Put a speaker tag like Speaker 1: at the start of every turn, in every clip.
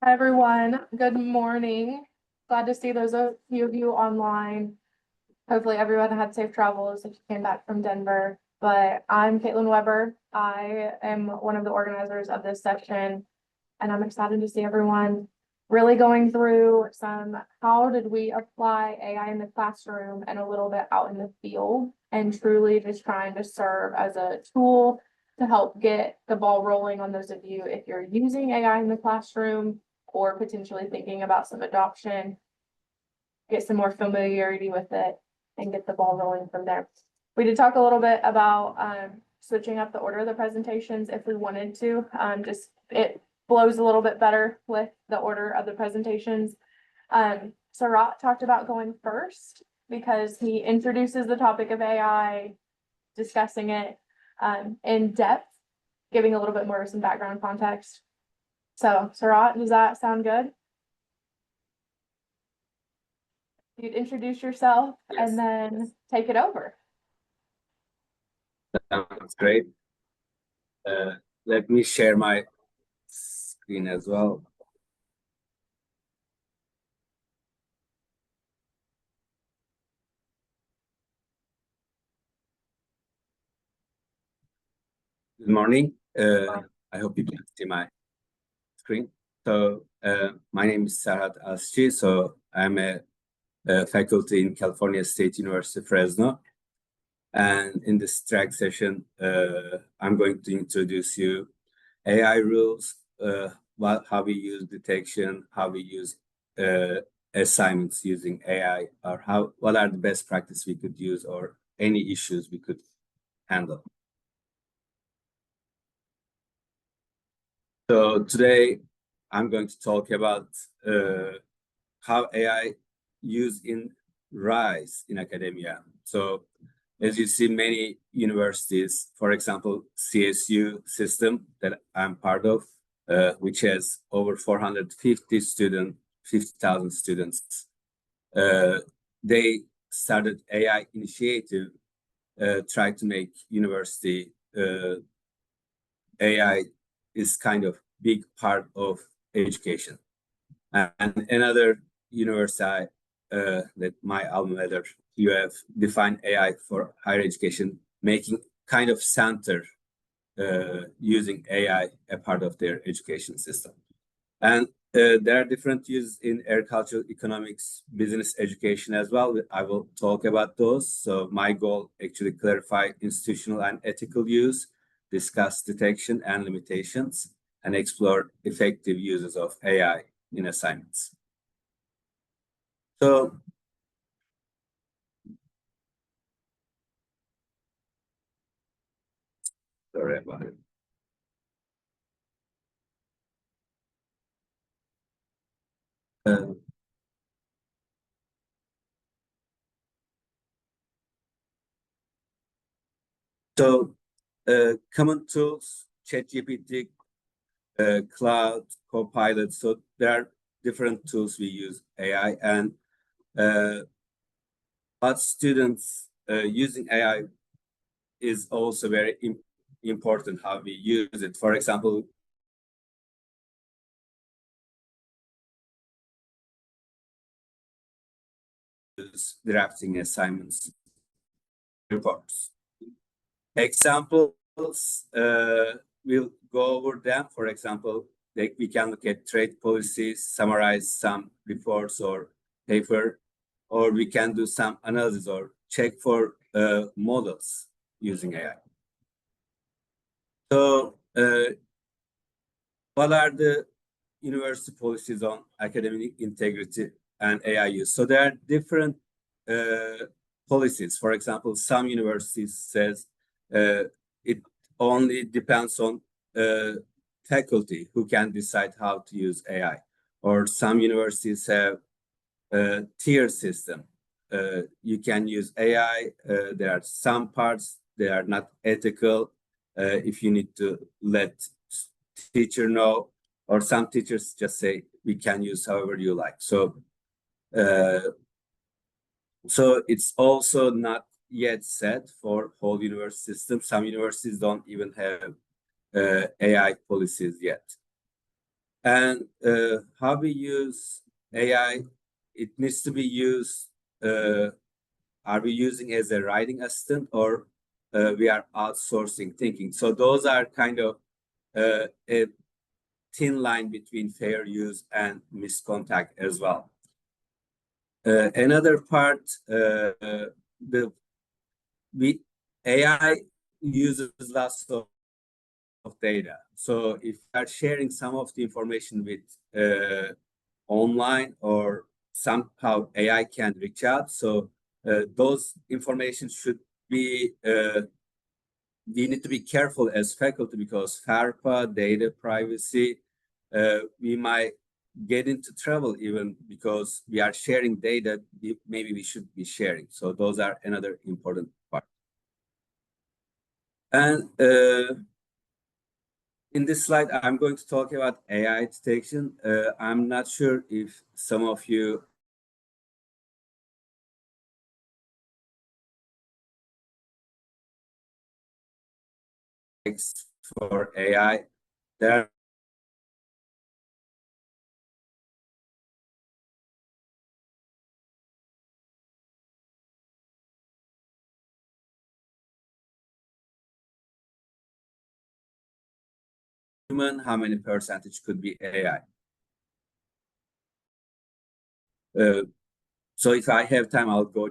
Speaker 1: Hi, everyone. Good morning. Glad to see those a few of you online. Hopefully everyone had safe travels if you came back from Denver. But I'm Kaitlyn Weber. I am one of the organizers of this section, and I'm excited to see everyone really going through some how did we apply AI in the classroom and a little bit out in the field, and truly just trying to serve as a tool to help get the ball rolling on those of you if you're using AI in the classroom or potentially thinking about some adoption, get some more familiarity with it and get the ball rolling from there. We did talk a little bit about switching up the order of the presentations if we wanted to. Just it flows a little bit better with the order of the presentations. Serhat talked about going first because he introduces the topic of AI, discussing it in depth, giving a little bit more some background context. So, Serhat, does that sound good? You'd introduce yourself and then take it over.
Speaker 2: Sounds great. Let me share my screen as well. Good morning. I hope you can see my screen. So my name is Serhat Asci. So I'm a faculty in California State University, Fresno. And in this track session, I'm going to introduce you AI rules, how we use detection, how we use assignments using AI, or what are the best practices we could use, or any issues we could handle. So today, I'm going to talk about how AI used in RISE in academia. So as you see, many universities, for example, CSU system that I'm part of, which has over 50,000 students, they started AI initiative, try to make university AI is kind of big part of education. And another university that my alma mater, you have defined AI for higher education, making kind of center using AI a part of their education system. And there are different uses in agricultural economics, business education as well. I will talk about those. So my goal actually clarify institutional and ethical use, discuss detection and limitations, and explore effective uses of AI in assignments. So sorry about it. So common tools, ChatGPT, Cloud, Copilot. So there are different tools we use AI, and but students using AI is also very important how we use it. For example, drafting assignments, reports. Examples, we'll go over them. For example, we can look at trade policies, summarize some reports or paper, or we can do some analysis or check for models using AI. So what are the university policies on academic integrity and AI use? So there are different policies. For example, some universities says it only depends on faculty who can decide how to use AI. Or some universities have a tier system. You can use AI. There are some parts that are not ethical. If you need to let teacher know, or some teachers just say we can use however you like. So it's also not yet set for whole university system. Some universities don't even have AI policies yet. And how we use AI, it needs to be used, are we using as a writing assistant, or we are outsourcing thinking? So those are kind of a thin line between fair use and misconduct as well. Another part, the AI uses lots of data. So if you are sharing some of the information with online, or somehow AI can reach out, so those information should be, we need to be careful as faculty, because FARPA, data privacy, we might get into trouble even because we are sharing data maybe we should be sharing. So those are another important part. And in this slide, I'm going to talk about AI detection. I'm not sure if some of you for AI. There are human, how many percentage could be AI? So if I have time, I'll go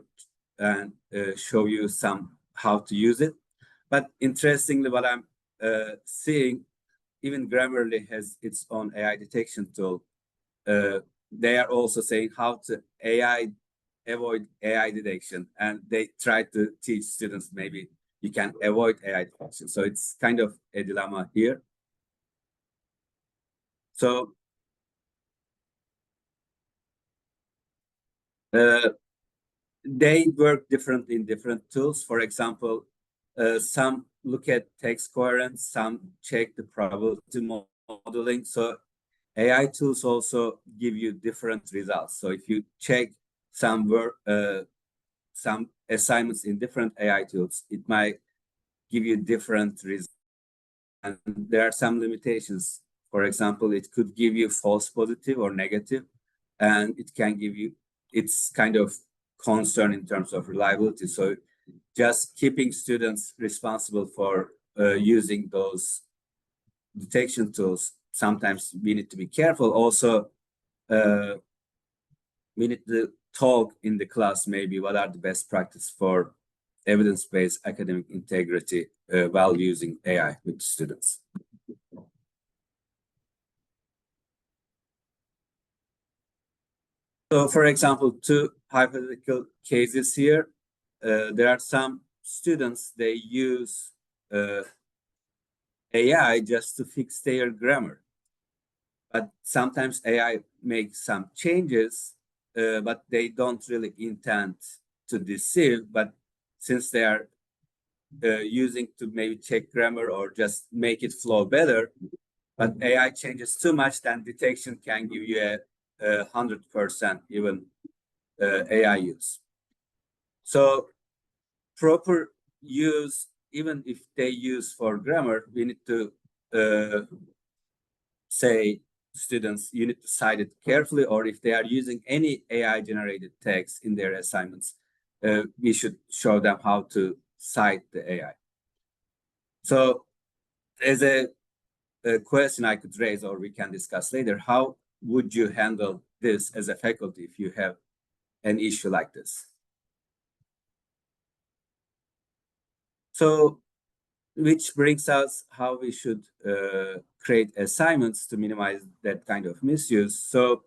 Speaker 2: and show you some how to use it. But interestingly, what I'm seeing, even Grammarly has its own AI detection tool. They are also saying how to avoid AI detection, and they try to teach students maybe you can avoid AI detection. So it's kind of a dilemma here. So they work differently in different tools. For example, some look at text coherence, some check the probability modeling. So AI tools also give you different results. So if you check some assignments in different AI tools, it might give you different results. And there are some limitations. For example, it could give you false positive or negative, and it can give you, it's kind of concern in terms of reliability. So just keeping students responsible for using those detection tools, sometimes we need to be careful. Also, we need to talk in the class maybe what are the best practice for evidence-based academic integrity while using AI with students. So for example, two hypothetical cases here. There are some students, they use AI just to fix their grammar. But sometimes AI makes some changes, but they don't really intend to deceive. But since they are using to maybe check grammar or just make it flow better, but AI changes too much, then detection can give you a 100% even AI use. So proper use, even if they use for grammar, we need to say students, you need to cite it carefully, or if they are using any AI generated text in their assignments, we should show them how to cite the AI. So as a question I could raise, or we can discuss later, how would you handle this as a faculty if you have an issue like this? So, which brings us how we should create assignments to minimize that kind of misuse. So,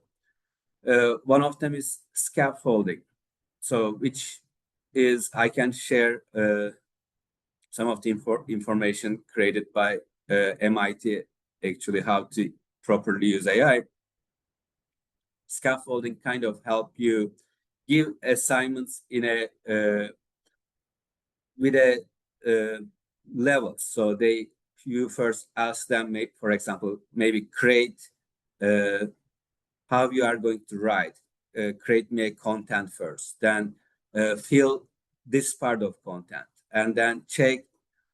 Speaker 2: one of them is scaffolding. So, which is, I can share some of the information created by MIT, actually, how to properly use AI. Scaffolding kind of help you give assignments in a with a level. So you first ask them, for example, maybe create how you are going to write. Create me a content first, then fill this part of content, and then check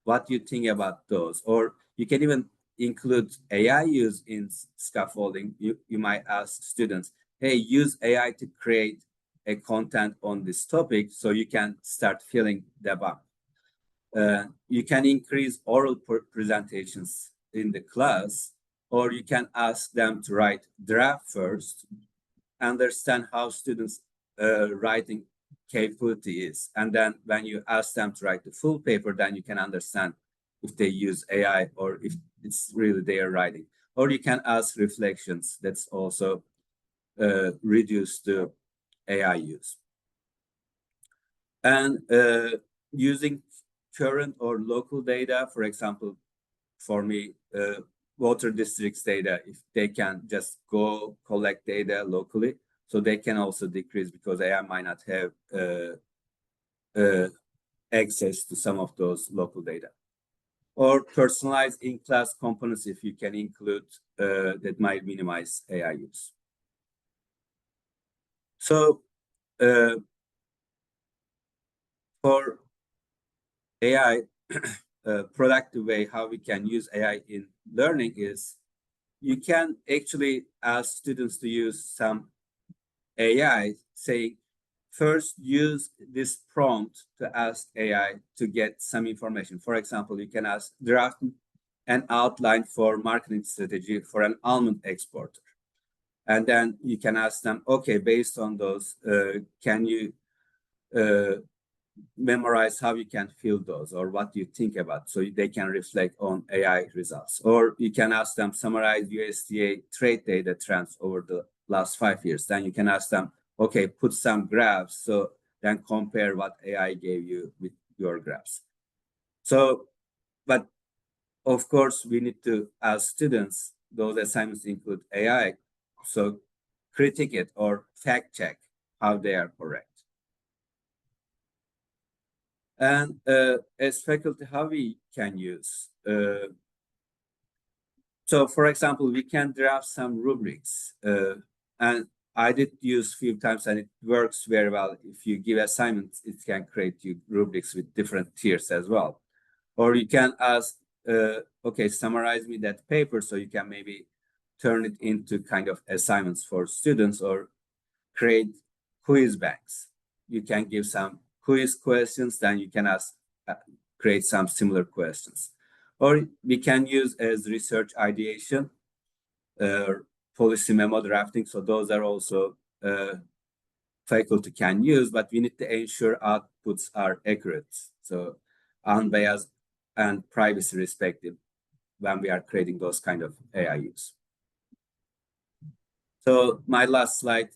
Speaker 2: what you think about those. Or you can even include AI use in scaffolding, you might ask students, hey, use AI to create a content on this topic so you can start filling them up. You can increase oral presentations in the class, or you can ask them to write draft first, understand how students' writing capability is. And then when you ask them to write the full paper, then you can understand if they use AI or if it's really their writing. Or you can ask reflections. That's also reduce the AI use. And using current or local data, for example, for me, water districts data, if they can just go collect data locally, so they can also decrease because AI might not have access to some of those local data. Or personalize in-class components if you can include, that might minimize AI use. So for AI, productive way how we can use AI in learning is you can actually ask students to use some AI, saying, first use this prompt to ask AI to get some information. For example, you can ask, draft an outline for marketing strategy for an almond exporter. And then you can ask them, okay, based on those, can you memorize how you can fill those or what you think about so they can reflect on AI results. Or you can ask them summarize USDA trade data trends over the last 5 years. Then you can ask them, okay, put some graphs, so then compare what AI gave you with your graphs. So, but of course, we need to, as students, those assignments include AI, so critique it or fact check how they are correct. And as faculty, how we can use. So for example, we can draft some rubrics. And I did use a few times and it works very well. If you give assignments, it can create you rubrics with different tiers as well. Or you can ask, okay, summarize me that paper, so you can maybe turn it into kind of assignments for students or create quiz banks. You can give some quiz questions, then you can ask, create some similar questions. Or we can use as research ideation, policy memo drafting. So those are also faculty can use, but we need to ensure outputs are accurate. So unbiased and privacy respective when we are creating those kind of AI use. So my last slide,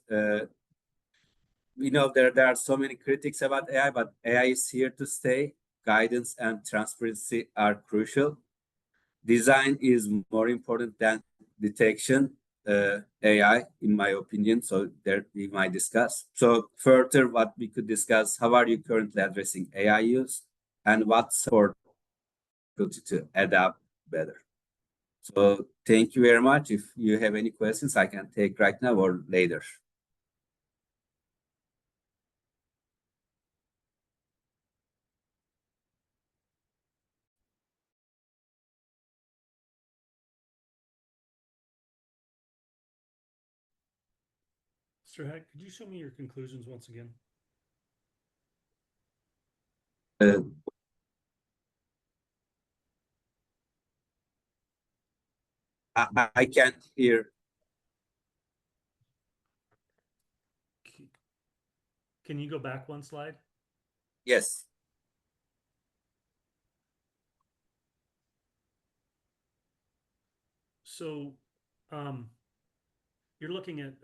Speaker 2: we know there are so many critics about AI, but AI is here to stay. Guidance and transparency are crucial. Design is more important than detection, AI, in my opinion. So there we might discuss. So further, what we could discuss, how are you currently addressing AI use and what support to adapt better? So thank you very much. If you have any questions, I can take right now or later.
Speaker 3: Serhat, could you show me your conclusions once again?
Speaker 2: I can't hear.
Speaker 3: Can you go back one slide?
Speaker 2: Yes.
Speaker 3: So you're looking at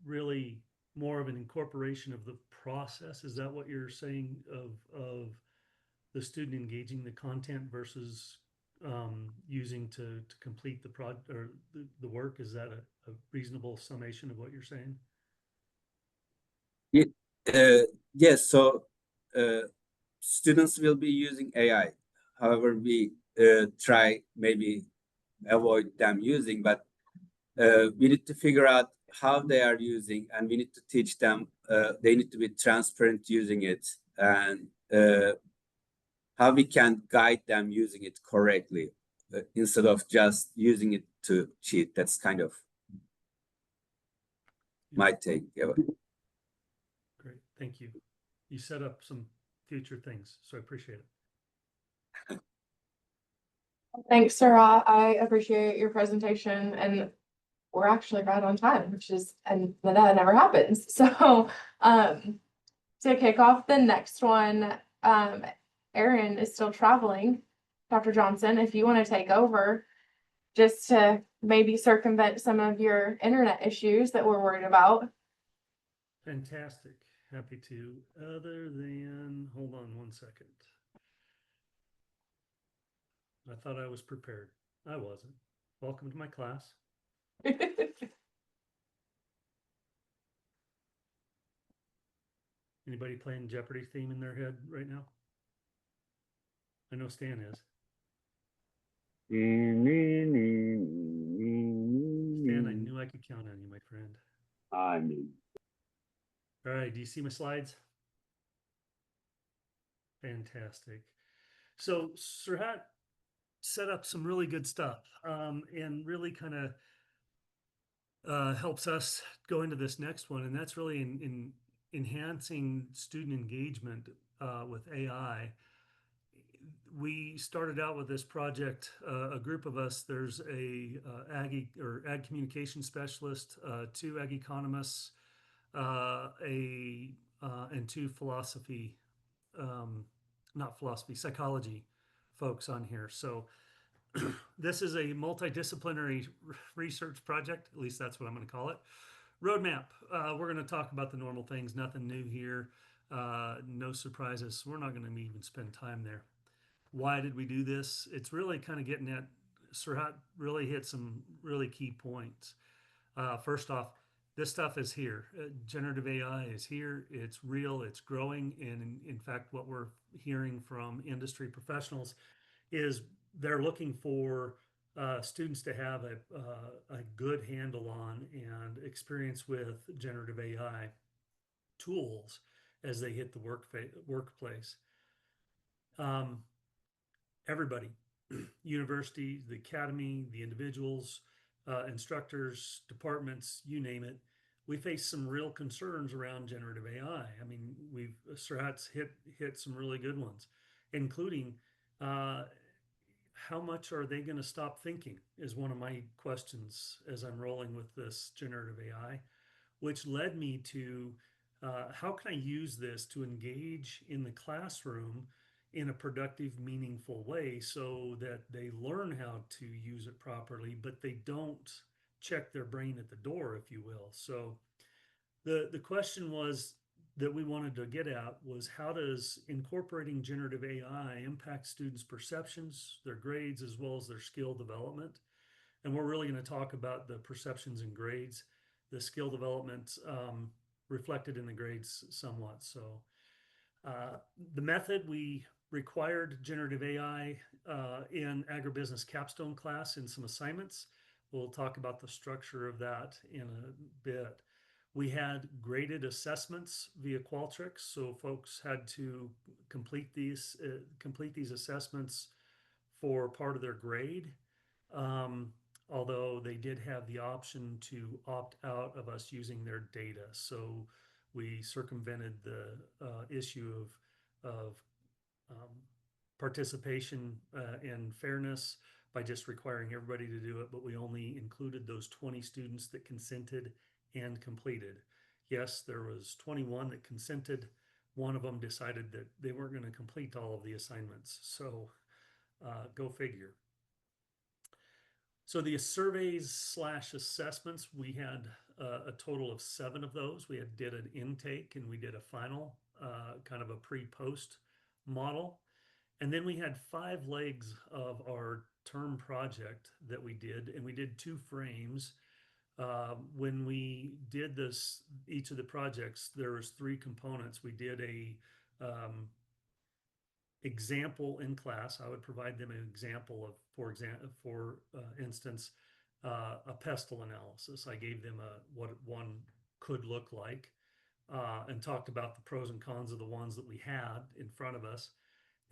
Speaker 3: really more of an incorporation of the process. Is that what you're saying of the student engaging the content versus using to complete the project or the work? Is that a reasonable summation of what you're saying?
Speaker 2: Yes. So students will be using AI. However, we try maybe avoid them using, but we need to figure out how they are using, and we need to teach them. They need to be transparent using it, and how we can guide them using it correctly. instead of just using it to cheat. That's kind of my take.
Speaker 3: Great, thank you. You set up some future things, so I appreciate it.
Speaker 1: Thanks, Serhat. I appreciate your presentation, and we're actually right on time, which is, and that never happens. So, to kick off the next one, Aaron is still traveling. Dr. Johnson, if you want to take over, just to maybe circumvent some of your internet issues that we're worried about.
Speaker 3: Fantastic. Happy to. Other than, hold on one second. I thought I was prepared. I wasn't. Welcome to my class. Anybody playing Jeopardy theme in their head right now? I know Stan is. Stan, I knew I could count on you, my friend.
Speaker 2: I mean,
Speaker 3: All right, do you see my slides? Fantastic. So Serhat set up some really good stuff, and really kind of helps us go into this next one, and that's really in enhancing student engagement with AI. We started out with this project, a group of us. There's a ag communication specialist, two ag economists, and two psychology folks on here. So this is a multidisciplinary research project. At least that's what I'm going to call it. Roadmap. We're going to talk about the normal things. Nothing new here. No surprises. We're not going to even spend time there. Why did we do this? It's really kind of getting at, Serhat really hit some really key points. First off, this stuff is here. Generative AI is here. It's real. It's growing. And in fact, what we're hearing from industry professionals is they're looking for students to have a good handle on and experience with generative AI tools as they hit the workplace. Everybody, university, the academy, the individuals, instructors, departments, you name it, we face some real concerns around generative AI. I mean, Serhat's hit some really good ones, including how much are they going to stop thinking is one of my questions as I'm rolling with this generative AI, which led me to how can I use this to engage in the classroom in a productive, meaningful way so that they learn how to use it properly, but they don't check their brain at the door, if you will. So the question was that we wanted to get at was how does incorporating generative AI impact students' perceptions, their grades, as well as their skill development? And we're really going to talk about the perceptions and grades, the skill development reflected in the grades somewhat. So the method, we required generative AI in agribusiness capstone class in some assignments. We'll talk about the structure of that in a bit. We had graded assessments via Qualtrics, so folks had to complete these assessments for part of their grade. Although they did have the option to opt out of us using their data, so we circumvented the issue of participation and fairness by just requiring everybody to do it, but we only included those 20 students that consented and completed. Yes, there was 21 that consented. One of them decided that they weren't going to complete all of the assignments. So go figure. So the surveys / assessments, we had a total of 7 of those. We did an intake and we did a final, kind of a pre-post model. And then we had 5 legs of our term project that we did, and we did 2 frames. When we did each of the projects, there was 3 components. We did a example in class. I would provide them an example of, for instance, a pestle analysis. I gave them what one could look like, and talked about the pros and cons of the ones that we had in front of us.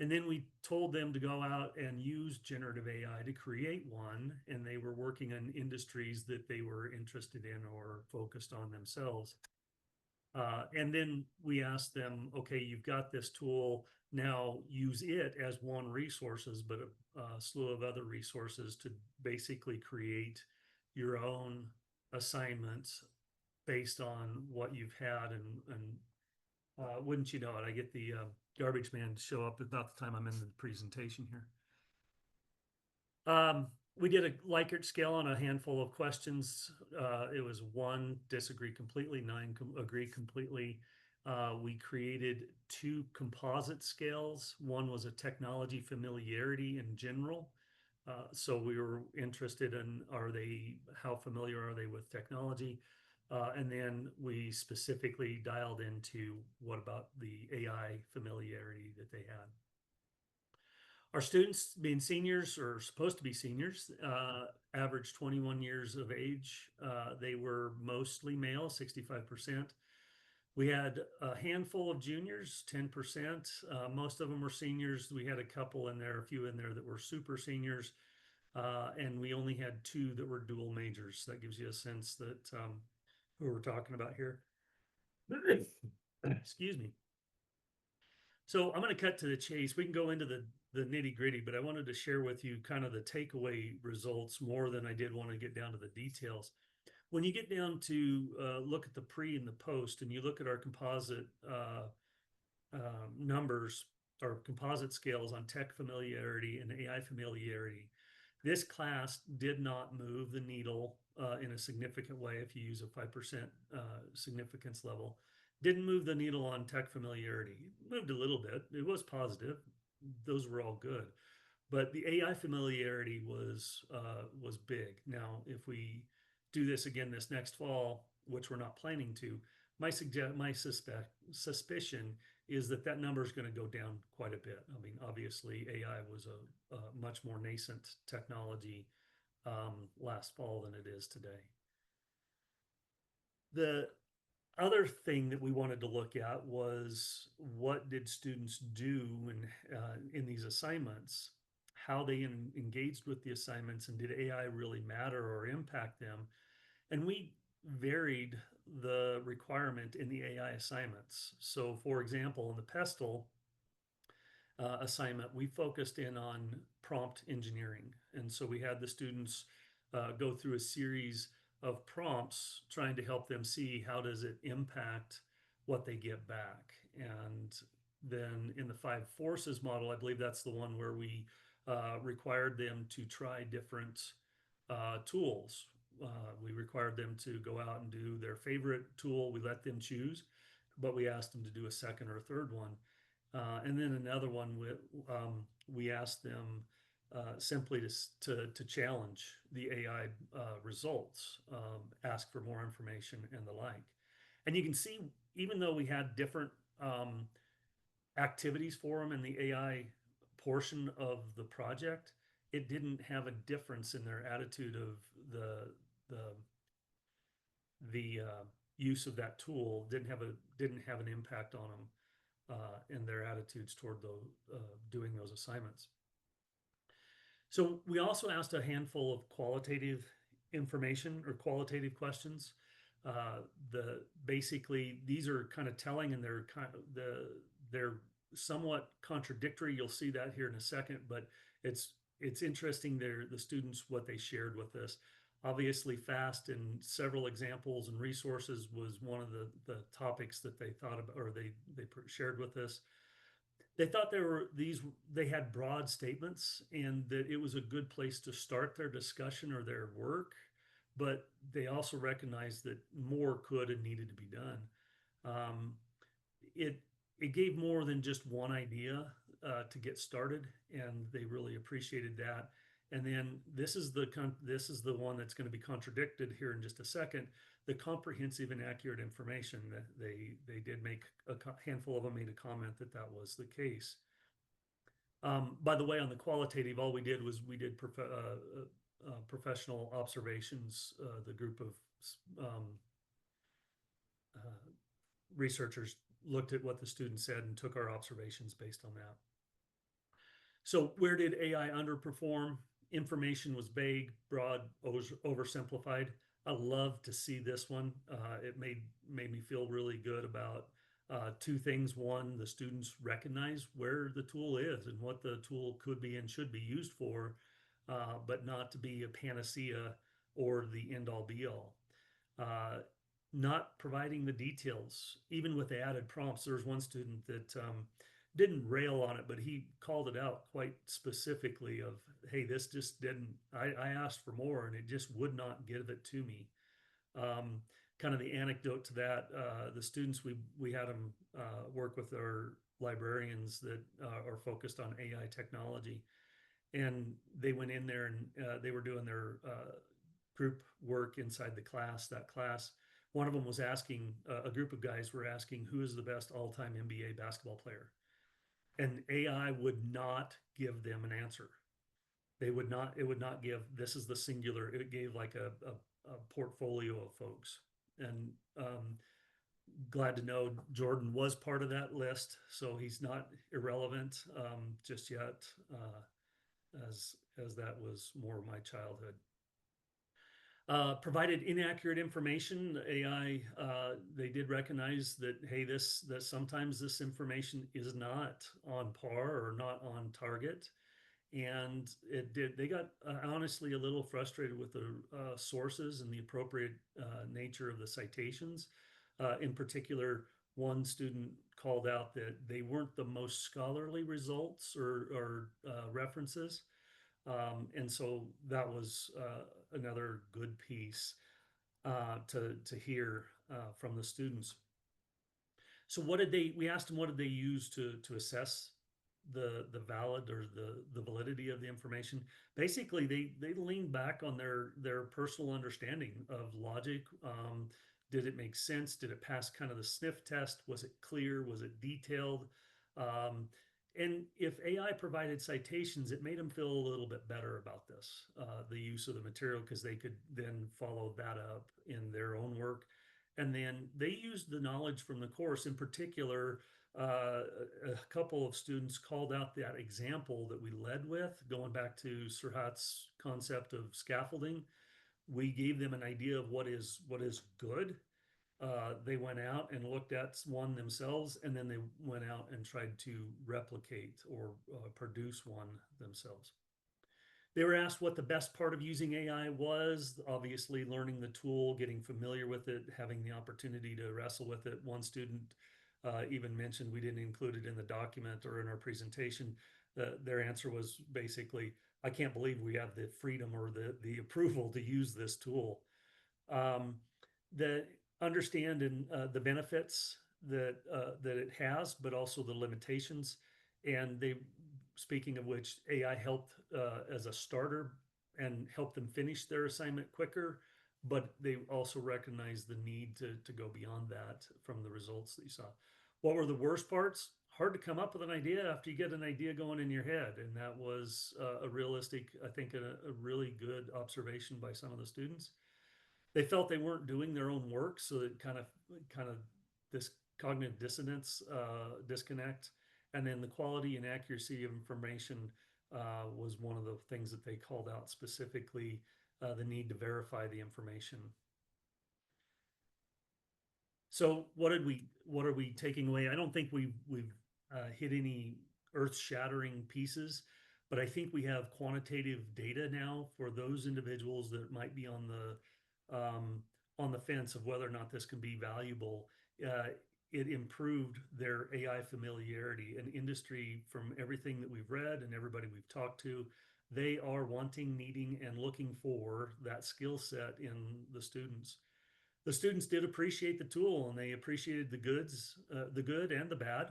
Speaker 3: And then we told them to go out and use generative AI to create one, and they were working on industries that they were interested in or focused on themselves. And then we asked them, okay, you've got this tool, now use it as one resources, but a slew of other resources to basically create your own assignments based on what you've had. And wouldn't you know it, I get the garbage man to show up about the time I'm in the presentation here. We did a Likert scale on a handful of questions. It was 1 disagree completely, 9 agree completely. We created 2 composite scales. One was a technology familiarity in general. So we were interested in how familiar are they with technology? And then we specifically dialed into what about the AI familiarity that they had. Our students, being seniors or supposed to be seniors, average 21 years of age. They were mostly male, 65%. We had a handful of juniors, 10%. Most of them were seniors. We had a couple in there, a few in there that were super seniors. And we only had 2 that were dual majors. That gives you a sense that who we're talking about here. Excuse me. So I'm going to cut to the chase. We can go into the nitty gritty, but I wanted to share with you kind of the takeaway results more than I did want to get down to the details. When you get down to look at the pre and the post, and you look at our composite numbers or composite scales on tech familiarity and AI familiarity, this class did not move the needle in a significant way if you use a 5% significance level. Didn't move the needle on tech familiarity. It moved a little bit. It was positive. Those were all good. But the AI familiarity was big. Now, if we do this again this next fall, which we're not planning to, my suspicion is that number is going to go down quite a bit. I mean, obviously, AI was a much more nascent technology last fall than it is today. The other thing that we wanted to look at was what did students do in these assignments, how they engaged with the assignments, and did AI really matter or impact them? And we varied the requirement in the AI assignments. So for example, in the PESTEL assignment, we focused in on prompt engineering. And so we had the students go through a series of prompts trying to help them see how does it impact what they get back. And then in the 5 forces model, I believe that's the one where we required them to try different tools. We required them to go out and do their favorite tool. We let them choose, but we asked them to do a second or a third one. And then another one, we asked them simply to challenge the AI results, ask for more information and the like. And you can see, even though we had different activities for them in the AI portion of the project, it didn't have a difference in their attitude of the use of that tool. Didn't have an impact on them in their attitudes toward doing those assignments. So we also asked a handful of qualitative information or qualitative questions. Basically these are kind of telling, and they're somewhat contradictory. You'll see that here in a second, but it's interesting the students, what they shared with us. Obviously, FAST and several examples and resources was one of the topics that they thought about, or they shared with us. They thought they had broad statements and that it was a good place to start their discussion or their work, but they also recognized that more could and needed to be done. It gave more than just one idea to get started, and they really appreciated that. And then this is the one that's going to be contradicted here in just a second. The comprehensive and accurate information, that they did make a handful of them made a comment that was the case. By the way, on the qualitative, all we did was we did professional observations. The group of researchers looked at what the students said and took our observations based on that. So where did AI underperform? Information was vague, broad, oversimplified. I love to see this one. It made me feel really good about two things. One, the students recognize where the tool is and what the tool could be and should be used for, but not to be a panacea or the end all be all. Not providing the details, even with the added prompts. There was one student that didn't rail on it, but he called it out quite specifically of, hey, this just didn't, I asked for more and it just would not give it to me. Kind of the anecdote to that, the students, we had them work with our librarians that are focused on AI technology. And they went in there and they were doing their group work inside the class, that class. One of them was asking, a group of guys were asking, who is the best all-time NBA basketball player? And AI would not give them an answer. It would not give, this is the singular, it gave like a portfolio of folks. And glad to know Jordan was part of that list, so he's not irrelevant just yet, as that was more my childhood. Provided inaccurate information. AI, they did recognize that, hey, that sometimes this information is not on par or not on target. And they got honestly a little frustrated with the sources and the appropriate nature of the citations. In particular, one student called out that they weren't the most scholarly results or references. And so that was another good piece to hear from the students. So we asked them, what did they use to assess the valid or the validity of the information? Basically, they leaned back on their personal understanding of logic. Did it make sense? Did it pass kind of the sniff test? Was it clear? Was it detailed? And if AI provided citations, it made them feel a little bit better about this, the use of the material, because they could then follow that up in their own work. And then they used the knowledge from the course. In particular, a couple of students called out that example that we led with, going back to Serhat's concept of scaffolding. We gave them an idea of what is good. They went out and looked at one themselves, and then they went out and tried to replicate or produce one themselves. They were asked what the best part of using AI was. Obviously, learning the tool, getting familiar with it, having the opportunity to wrestle with it. One student even mentioned, we didn't include it in the document or in our presentation. Their answer was basically, I can't believe we have the freedom or the approval to use this tool. The understand and the benefits that it has, but also the limitations. And speaking of which, AI helped as a starter and helped them finish their assignment quicker, but they also recognized the need to go beyond that from the results that you saw. What were the worst parts? Hard to come up with an idea after you get an idea going in your head. And that was a realistic, I think, a really good observation by some of the students. They felt they weren't doing their own work, so it kind of this cognitive dissonance, disconnect. And then the quality and accuracy of information was one of the things that they called out specifically, the need to verify the information. So what are we taking away? I don't think we've hit any earth-shattering pieces, but I think we have quantitative data now for those individuals that might be on the fence of whether or not this can be valuable. It improved their AI familiarity and industry. From everything that we've read and everybody we've talked to, they are wanting, needing, and looking for that skill set in the students. The students did appreciate the tool, and they appreciated the good and the bad.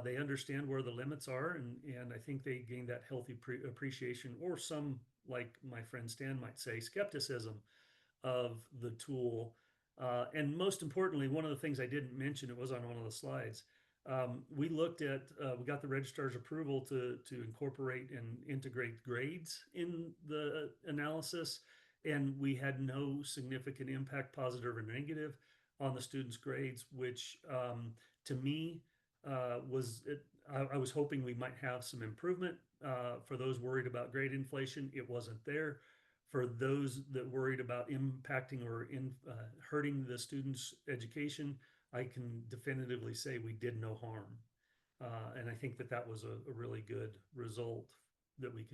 Speaker 3: They understand where the limits are, and I think they gained that healthy appreciation, or some, like my friend Stan might say, skepticism of the tool. And most importantly, one of the things I didn't mention, it was on one of the slides. We got the registrar's approval to incorporate and integrate grades in the analysis, and we had no significant impact, positive or negative, on the students' grades, which to me I was hoping we might have some improvement. For those worried about grade inflation, it wasn't there. For those that worried about impacting or hurting the students' education, I can definitively say we did no harm. And I think that that was a really good result that we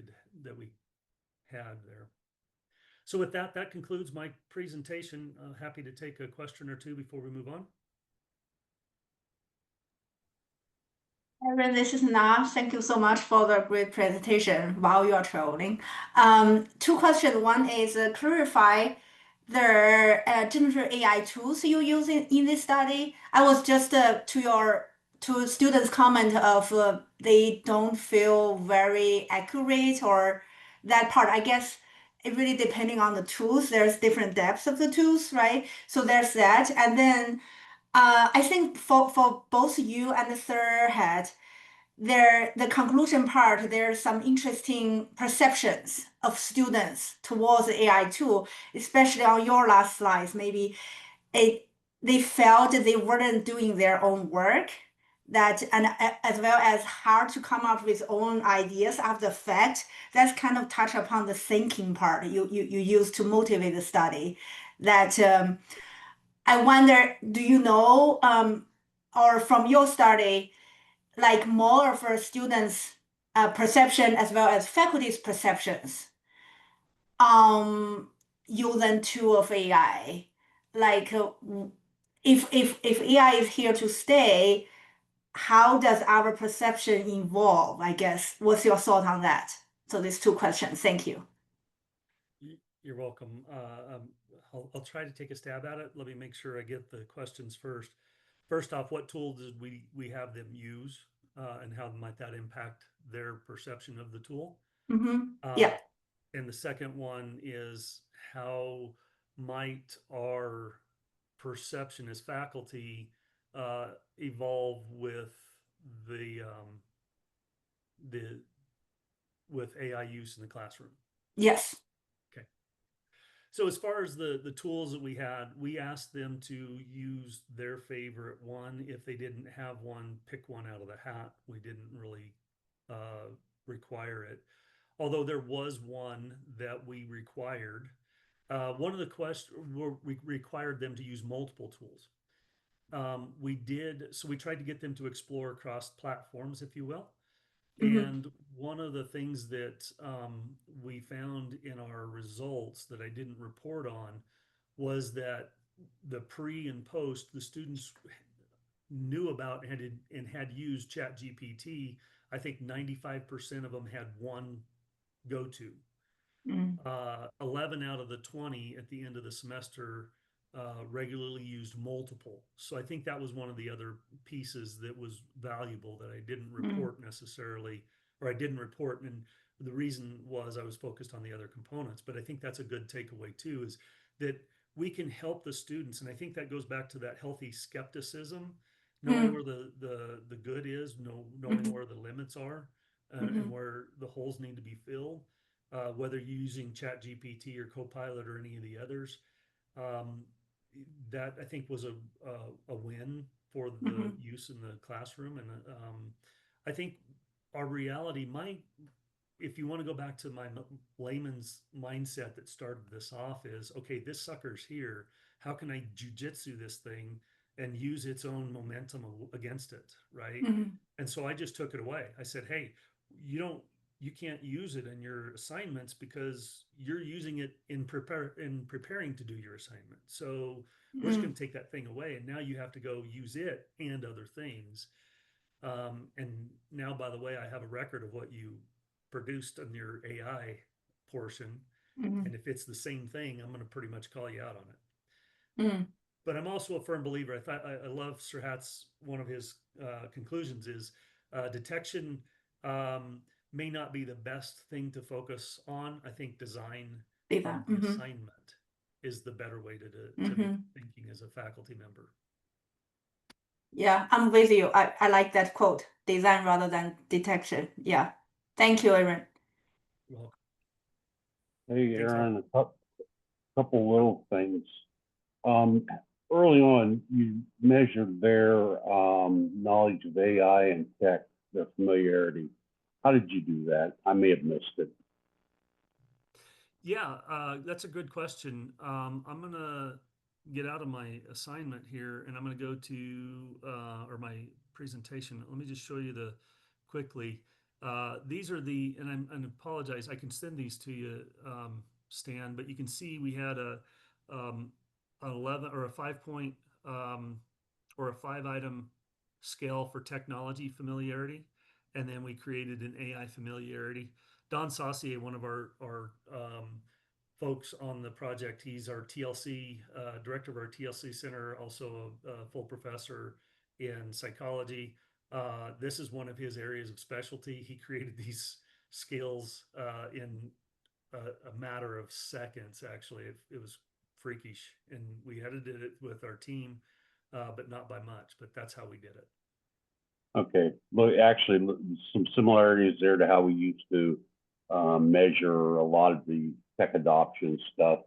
Speaker 3: had there. So with that, that concludes my presentation. Happy to take a question or two before we move on.
Speaker 4: Erin, this is Na. Thank you so much for the great presentation while you are traveling. Two questions. One is clarify the generative AI tools you use in this study. I was just to students' comment of they don't feel very accurate or that part. I guess it really depending on the tools. There's different depths of the tools, right? So there's that, and then. I think for both you and the Serhat, the conclusion part, there's some interesting perceptions of students towards the AI tool, especially on your last slides. Maybe they felt that they weren't doing their own work, that and as well as hard to come up with own ideas after the fact. That's kind of touch upon the thinking part you use to motivate the study. That I wonder, do you know, or from your study, like more of our students' perception as well as faculty's perceptions use and tool of AI? Like, if AI is here to stay, how does our perception evolve? I guess. What's your thought on that? So these two questions. Thank you.
Speaker 3: You're welcome. I'll try to take a stab at it. Let me make sure I get the questions first. First off, what tools did we have them use, and how might that impact their perception of the tool?
Speaker 4: Yeah.
Speaker 3: And the second one is how might our perception as faculty evolve with with AI use in the classroom?
Speaker 4: Yes.
Speaker 3: Okay. So as far as the tools that we had, we asked them to use their favorite one. If they didn't have one, pick one out of the hat. We didn't really require it. Although there was one that we required. One of the questions, we required them to use multiple tools. So we tried to get them to explore across platforms, if you will. And one of the things that we found in our results that I didn't report on was that the pre and post, the students knew about and had used ChatGPT. I think 95% of them had one go-to. 11 out of the 20 at the end of the semester regularly used multiple. So I think that was one of the other pieces that was valuable that I didn't report necessarily, or I didn't report. And the reason was I was focused on the other components. But I think that's a good takeaway too, is that we can help the students. And I think that goes back to that healthy skepticism, knowing where the good is, knowing where the limits are, and where the holes need to be filled. Whether you're using ChatGPT or Copilot or any of the others, that I think was a win for the use in the classroom. And I think our reality might, if you want to go back to my layman's mindset that started this off, is okay, this sucker's here. How can I jujitsu this thing and use its own momentum against it, right? And so I just took it away. I said, hey, you can't use it in your assignments because you're using it in preparing to do your assignment. So we're just going to take that thing away, and now you have to go use it and other things. And now, by the way, I have a record of what you produced on your AI portion, and if it's the same thing, I'm going to pretty much call you out on it. But I'm also a firm believer. I love Serhat's, one of his conclusions is detection may not be the best thing to focus on. I think design of the assignment is the better way to be thinking as a faculty member.
Speaker 4: Yeah, I'm with you. I like that quote, design rather than detection. Yeah. Thank you, Erin.
Speaker 3: You're welcome.
Speaker 5: Hey,
Speaker 3: Thanks,
Speaker 5: Erin, a couple little things. Early on, you measured their knowledge of AI and tech the familiarity. How did you do that? I may have missed it.
Speaker 3: Yeah, that's a good question. I'm gonna get out of my assignment here and I'm gonna go to, or my presentation. Let me just show you quickly. These are and apologize, I can send these to you, Stan, but you can see we had an 11 or a 5-point, or a 5-item scale for technology familiarity. And then we created an AI familiarity. Don Saucier, one of our folks on the project, he's our TLC director of our TLC center, also a full professor in psychology. This is one of his areas of specialty. He created these skills in a matter of seconds. Actually, it was freakish, and we edited it with our team, but not by much. But that's how we did it.
Speaker 5: Okay, well, actually, some similarities there to how we used to measure a lot of the tech adoption stuff.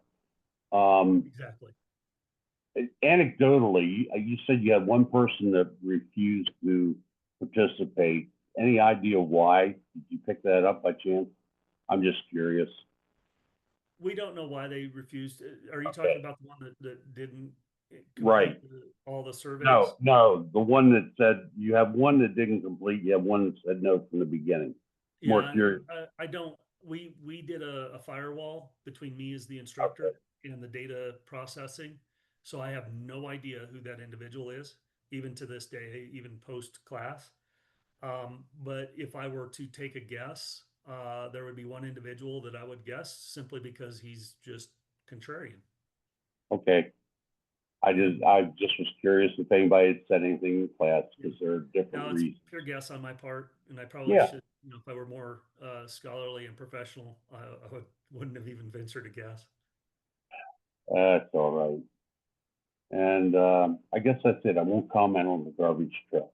Speaker 3: Exactly.
Speaker 5: Anecdotally, you said you had one person that refused to participate. Any idea why? Did you pick that up by chance? I'm just curious.
Speaker 3: We don't know why they refused. Are you
Speaker 5: Okay.
Speaker 3: talking about the one that didn't
Speaker 5: Right.
Speaker 3: all the surveys?
Speaker 5: No, the one that said, you have one that didn't complete, you have one that said no from the beginning. More
Speaker 3: Yeah,
Speaker 5: curious.
Speaker 3: I don't. We did a firewall between me as the instructor and the data processing, so I have no idea who that individual is, even to this day, even post class. But if I were to take a guess, there would be one individual that I would guess simply because he's just contrarian.
Speaker 5: Okay. I just was curious if anybody had said anything in class, because there are different
Speaker 3: Now, it's
Speaker 5: reasons.
Speaker 3: pure guess on my part, and I probably
Speaker 5: Yeah.
Speaker 3: should, if I were more scholarly and professional, I wouldn't have even ventured a guess.
Speaker 5: That's all right. And I guess that's it. I won't comment on the garbage truck.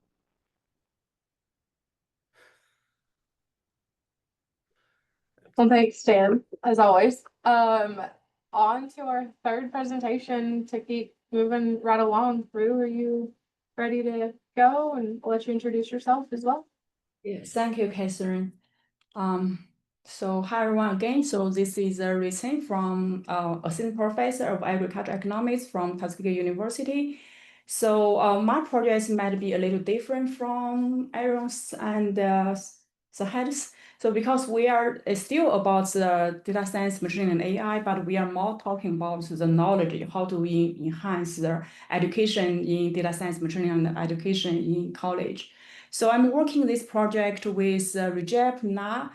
Speaker 1: Well, thanks, Stan, as always. On to our third presentation to keep moving right along through. Are you ready to go? And I'll let you introduce yourself as well.
Speaker 6: Yes, thank you, Kaitlyn. So hi everyone again. So this is Reshaping from Assistant Professor of Agriculture Economics from Tuskegee University. So my project might be a little different from Aaron's and Serhat's. So because we are still about the data science, machine and AI, but we are more talking about the knowledge, how do we enhance the education in data science, machine and education in college. So I'm working this project with Rajab, Na,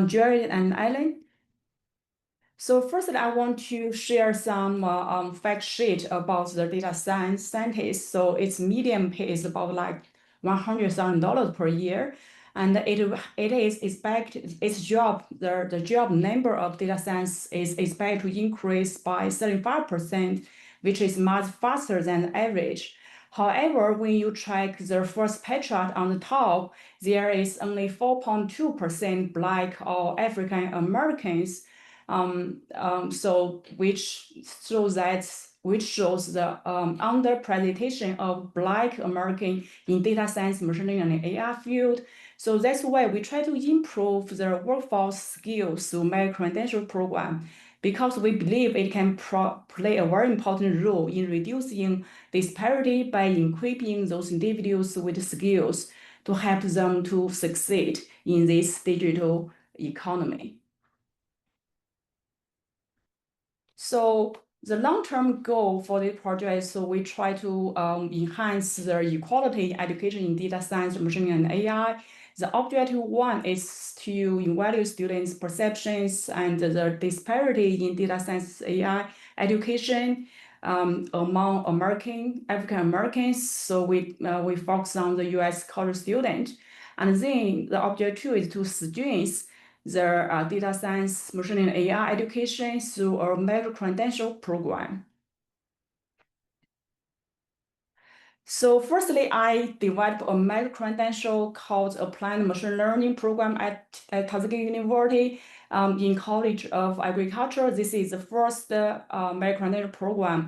Speaker 6: Jared, and Ellen. So first, I want to share some fact sheet about the data science scientist. So its median pay is about like $100,000 per year, and it is expected its job the job number of data science is expected to increase by 35%, which is much faster than average. However, when you check the first pie chart on the top, there is only 4.2% Black or African Americans. So which shows the underrepresentation of Black American in data science, machine learning, and AI field. So that's why we try to improve the workforce skills through microcredential program, because we believe it can play a very important role in reducing disparity by equipping those individuals with skills to help them to succeed in this digital economy. So the long-term goal for this project, so we try to enhance the equality in education in data science, machine learning, and AI. The objective one is to evaluate students' perceptions and the disparity in data science AI education among African Americans. So we focus on the U.S. college student. And then the objective two is to strengthen their data science, machine learning, AI education through a micro-credential program. So firstly, I developed a micro-credential called Applied Machine Learning program at Tuskegee University. in College of Agriculture. This is the first microcredential program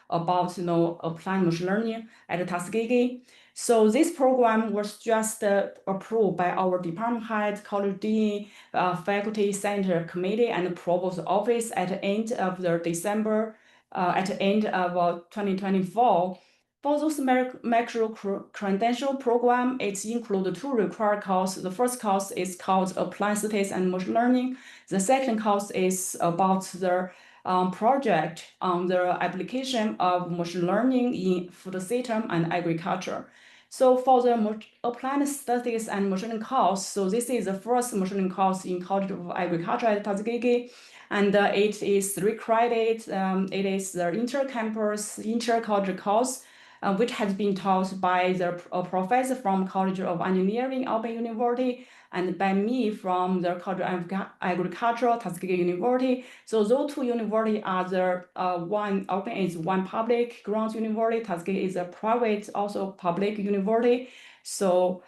Speaker 6: about applied machine learning at Tuskegee. So this program was just approved by our department head, college dean, faculty center committee, and provost office at the end of the December, at the end of 2024. For those micro-credential program, it includes 2 required courses. The first course is called Applied Statistics and Machine Learning. The second course is about the project on the application of machine learning in food system and agriculture. So for the applied statistics and machine learning course, so this is the first machine learning course in College of Agriculture at Tuskegee, and it is 3 credits. It is the inter-campus, inter-college course, which has been taught by the professor from College of Engineering, Auburn University, and by me from the College of Agriculture, Tuskegee University. So those 2 universities are the one, Auburn is one public grant university, Tuskegee is a private, also public university. So,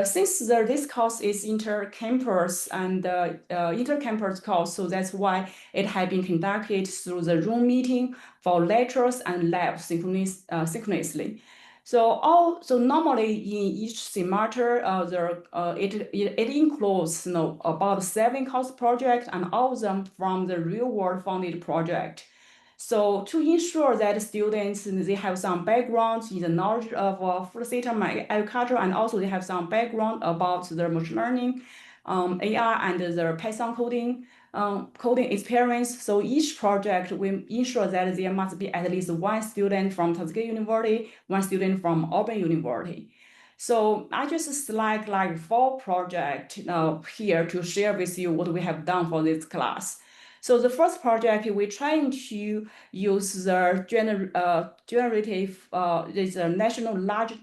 Speaker 6: since this course is inter-campus and inter-campus course, so that's why it has been conducted through the Zoom meeting for lectures and labs synchronously. So normally in each semester, it includes about 7 course projects, and all of them from the real world funded project. So to ensure that students they have some background in the knowledge of food system and agriculture, and also they have some background about the machine learning, AI, and the Python coding experience. So each project will ensure that there must be at least 1 student from Tuskegee University, 1 student from Auburn University. So I just select like 4 projects here to share with you what we have done for this class. So the first project, we're trying to use the generative, this national large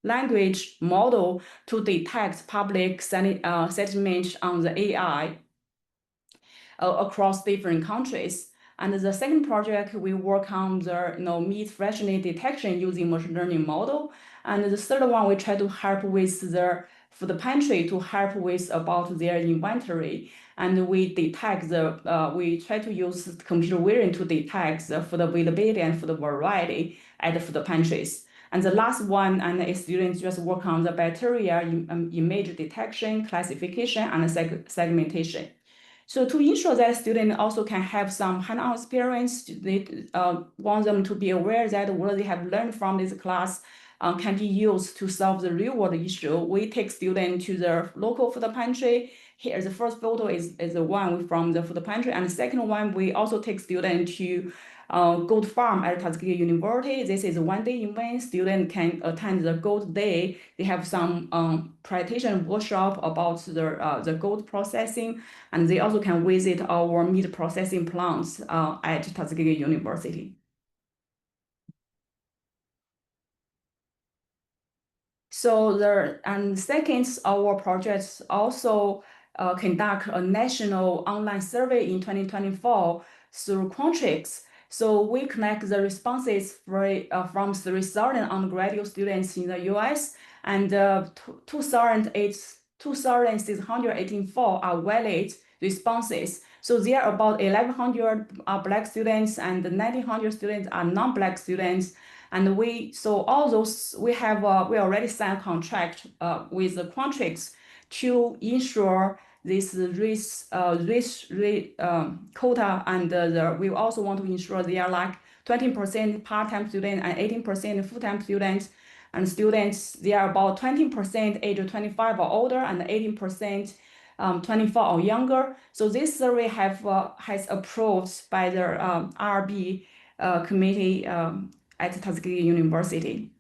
Speaker 6: language model to detect public sentiment on the AI across different countries. And the second project, we work on the meat freshness detection using machine learning model. And the third one, we try to help with the food pantry to help with about their inventory. And we detect we try to use computer vision to detect the food availability and food variety at the food pantries. And the last one, and students just work on the bacteria image detection, classification, and segmentation. So to ensure that students also can have some hands-on experience, they want them to be aware that what they have learned from this class can be used to solve the real-world issue. We take students to the local food pantry. Here, the first photo is the one from the food pantry, and the second one, we also take students to goat farm at Tuskegee University. This is a 1-day event. Students can attend the goat day. They have some presentation workshop about the goat processing, and they also can visit our meat processing plants at Tuskegee University. So second, our projects also conduct a national online survey in 2024 through Quantrix. So we connect the responses from 3,000 undergraduate students in the US, and 2,684 are valid responses. So there are about 1,100 Black students and 1,900 students are non-Black students. And we already signed a contract with the Quantrix to ensure this race quota, and we also want to ensure they are like 20% part-time students and 18% full-time students. And students, they are about 20% age of 25 or older, and 18% 24 or younger. So this survey has approved by the RB committee at Tuskegee University.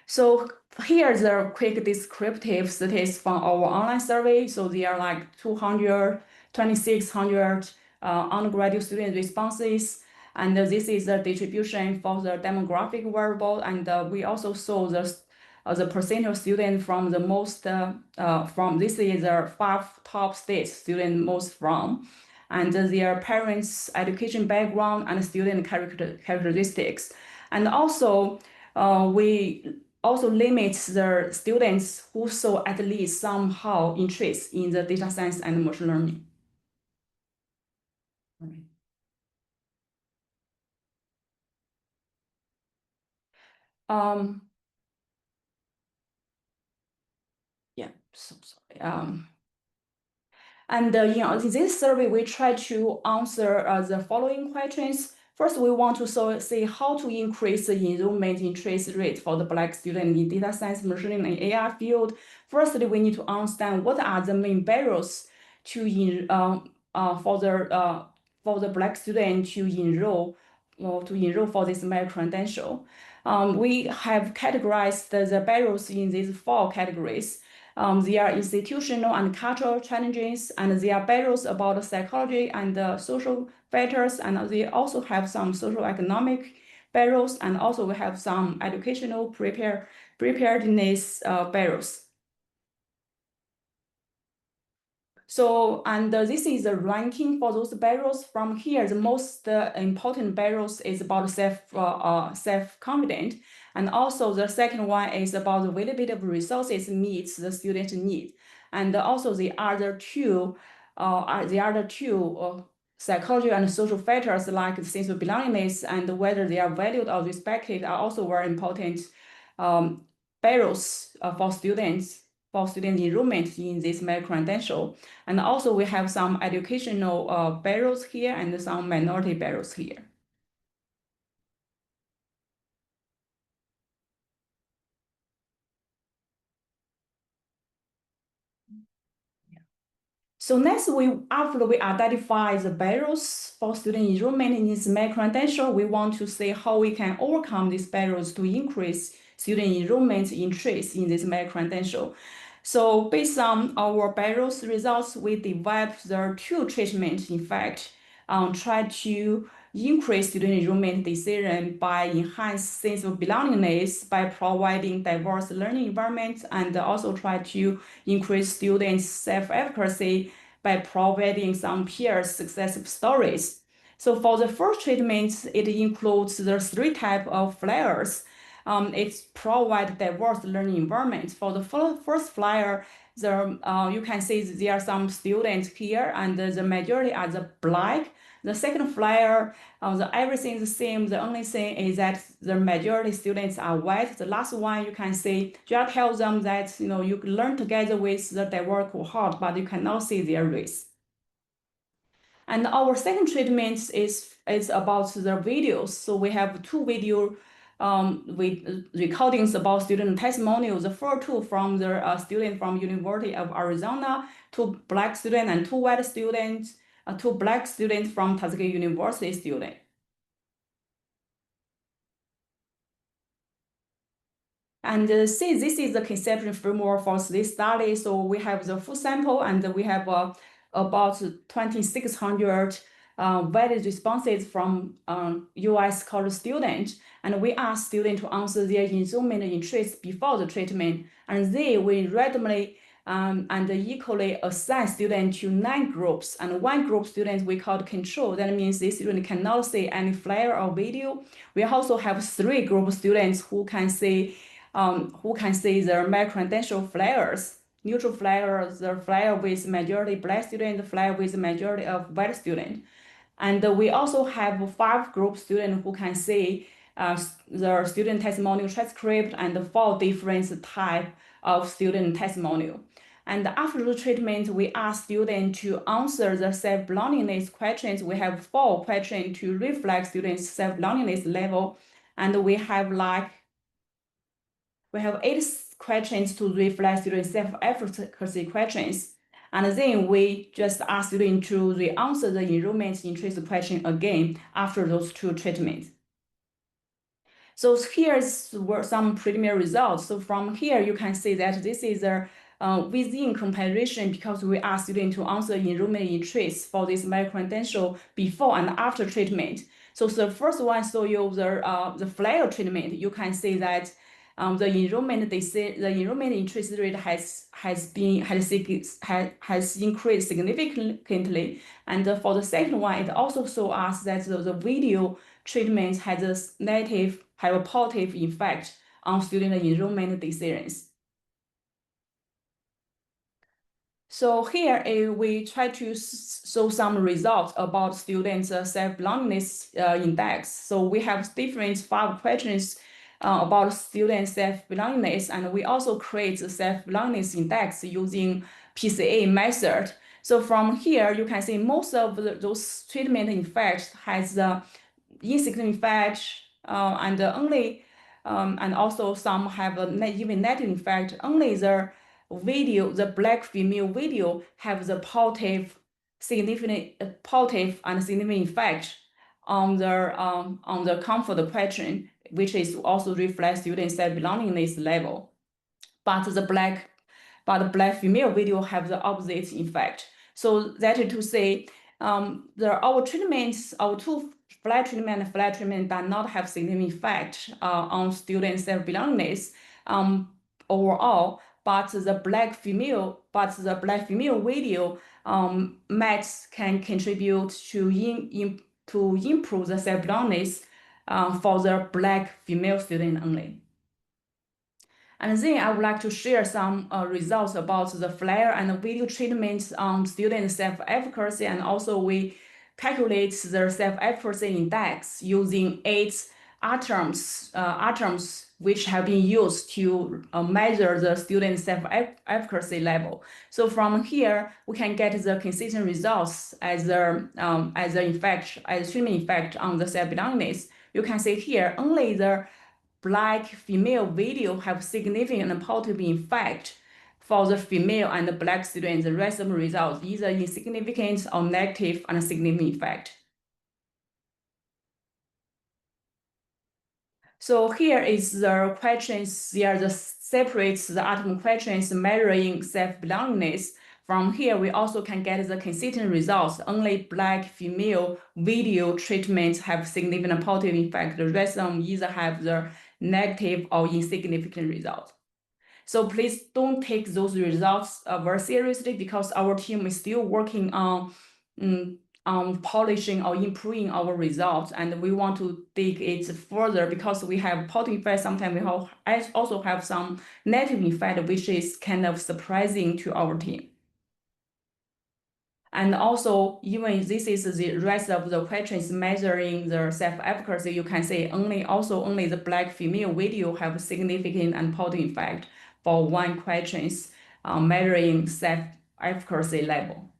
Speaker 6: So here's a quick descriptive statistics from our online survey. So there are like 2,600 undergraduate student responses. And this is the distribution for the demographic variable. And we also saw the percentage of students from the most, this is the 5 top states students most from, and their parents' education background and student characteristics. And also, we also limits the students who show at least somehow interest in the data science and machine learning. Yeah, so sorry. And in this survey, we try to answer the following questions. First, we want to see how to increase the enrollment interest rate for the Black student in data science, machine learning, and AI field. Firstly, we need to understand what are the main barriers to for the Black student to enroll for this microcredential. We have categorized the barriers in these 4 categories. There are institutional and cultural challenges, and there are barriers about psychology and social factors, and they also have some social economic barriers, and also we have some educational preparedness barriers. So, and this is the ranking for those barriers. From here, the most important barriers is about self-confident. And also the second one is about the availability of resources meets the student need. And also the other two psychology and social factors like the sense of belongingness and whether they are valued or respected are also very important barriers for student enrollment in this microcredential. And also we have some educational barriers here and some minority barriers here. So next, after we identify the barriers for student enrollment in this microcredential, we want to see how we can overcome these barriers to increase student enrollment interest in this microcredential. So based on our barriers results, we developed the 2 treatments, in fact, try to increase student enrollment decision by enhance sense of belongingness by providing diverse learning environments, and also try to increase students' self-efficacy by providing some peer success stories. So for the first treatment, it includes the 3 types of flyers. It provides diverse learning environments. For the first flyer, you can see there are some students here, and the majority are the Black. The second flyer, everything is the same. The only thing is that the majority students are white. The last one, you can see, just tell them that you learn together with the diverse cohort, but you cannot see their race. And our second treatment is about the videos. So we have 2 video with recordings about student testimonials. The first 2 from the student from University of Arizona, 2 Black students and 2 white students, 2 Black students from Tuskegee University student. And see, this is the conceptual framework for this study. So we have the full sample, and we have about 2,600 valid responses from US college students. And we ask students to answer their enrollment interest before the treatment. And then we randomly and equally assign students to 9 groups. And 1 group students we call control. That means this student cannot see any flyer or video. We also have 3 group students who can see their microcredential flyers. Neutral flyers, the flyer with majority Black student, the flyer with majority of white student. And we also have 5 group students who can see the student testimonial transcript and 4 different type of student testimonial. And after the treatment, we ask students to answer the self-belongingness questions. We have 4 questions to reflect students' self-belongingness level. And we have 8 questions to reflect students' self-efficacy questions. And then we just ask students to re-answer the enrollment interest question again after those 2 treatments. So here's some preliminary results. So from here, you can see that this is a within comparison, because we ask students to answer enrollment interest for this microcredential before and after treatment. So the first one show you the flyer treatment. You can see that the enrollment interest rate has increased significantly. And for the second one, it also shows us that the video treatment have a positive effect on student enrollment decisions. So here we try to show some results about students' self-belongingness index. So we have different 5 questions about student self-belongingness, and we also create a self-belongingness index using PCA method. So from here, you can see most of those treatment effects has insignificant effect, and only and also some have even negative effect. Only the video, the black female video, have the positive and significant effect on the comfort question, which is also reflects student self-belongingness level. But the black female video have the opposite effect. So that is to say, our treatments, our 2 flat treatment and flat treatment does not have significant effect on student self-belongingness overall. But the black female video match can contribute to improve the self-belongingness for the black female student only. And then I would like to share some results about the flare and video treatments on student self-efficacy, and also we calculate the self-efficacy index using 8 items which have been used to measure the student self-efficacy level. So from here, we can get the consistent results as the treatment effect on the self-belongingness. You can see here only the black female video have significant and positive effect for the female and the black students. The rest of the results either insignificant or negative and significant effect. So here is the questions. There are the separates the atom questions measuring self-belongingness. From here, we also can get the consistent results. Only black female video treatments have significant positive effect. The rest of them either have the negative or insignificant results. So please don't take those results very seriously, because our team is still working on polishing or improving our results, and we want to dig it further, because we have positive effect. Sometimes we also have some negative effect, which is kind of surprising to our team. And also, even this is the rest of the questions measuring the self-efficacy, you can say only the black female video have significant and positive effect for 1 questions measuring self-efficacy level.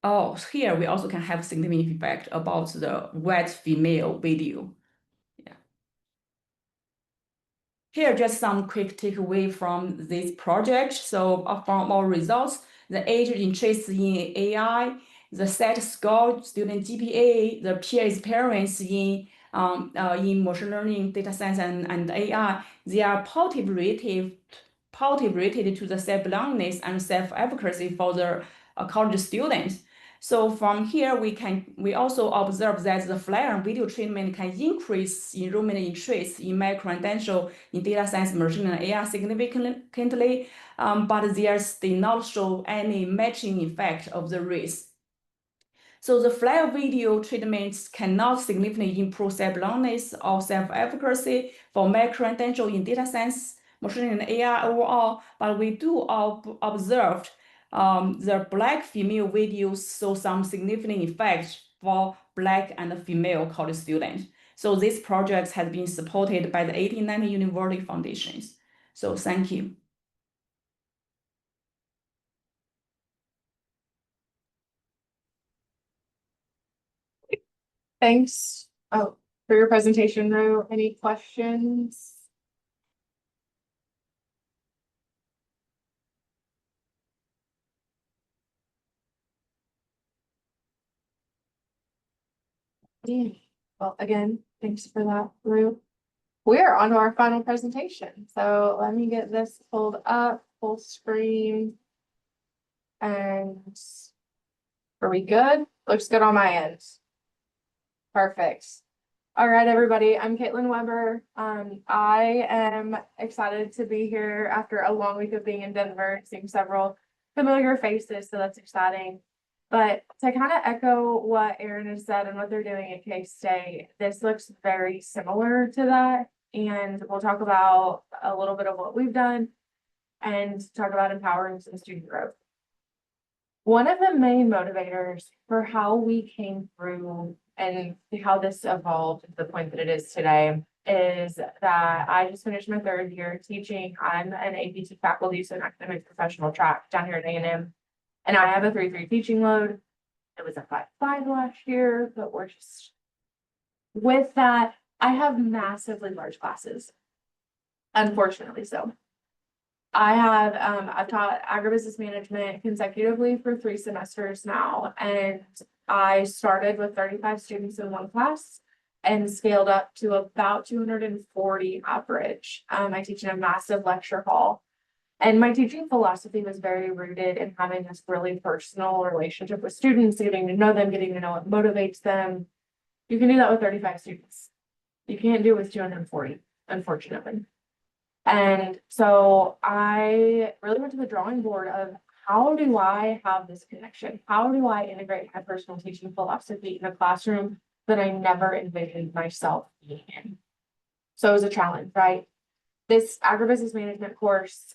Speaker 6: Oh, here we also can have significant effect about the white female video. Here, just some quick takeaway from this project. So from our results, the age interest in AI, the set score, student GPA, the peer experience in machine learning, data science, and AI, they are positive rated to the self-belongingness and self-efficacy for the college students. So from here, we also observe that the flare and video treatment can increase enrollment interest in microcredential in data science, machine learning, AI significantly, but theirs did not show any matching effect of the risk. So the flare video treatments cannot significantly improve self-belongingness or self-efficacy for microcredential in data science, machine learning, AI overall, but we do observe the black female videos show some significant effect for black and female college students. So this project has been supported by the 1890 University Foundations. So thank you.
Speaker 1: Thanks for your presentation, Rue. Any questions? Yeah. Well, again, thanks for that, Rue. We're on to our final presentation. So let me get this pulled up, full screen. And are we good? Looks good on my end. Perfect. All right, everybody. I'm Kaitlyn Weber. I am excited to be here after a long week of being in Denver, seeing several familiar faces, so that's exciting. But to kind of echo what Aaron has said and what they're doing at K-State, this looks very similar to that. And we'll talk about a little bit of what we've done and talk about empowering some student growth. One of the main motivators for how we came through and how this evolved to the point that it is today is that I just finished my 3rd year teaching. I'm an APT faculty, so an academic professional track down here at A&M. And I have a 3-3 teaching load. It was a 5-5 last year, but we're just, with that, I have massively large classes. Unfortunately so. I've taught agribusiness management consecutively for 3 semesters now, and I started with 35 students in one class and scaled up to about 240 average. I teach in a massive lecture hall, and my teaching philosophy was very rooted in having this really personal relationship with students, getting to know them, getting to know what motivates them. You can do that with 35 students. You can't do it with 240, unfortunately. And so I really went to the drawing board of how do I have this connection? How do I integrate my personal teaching philosophy in a classroom that I never envisioned myself being in? So it was a challenge, right? This agribusiness management course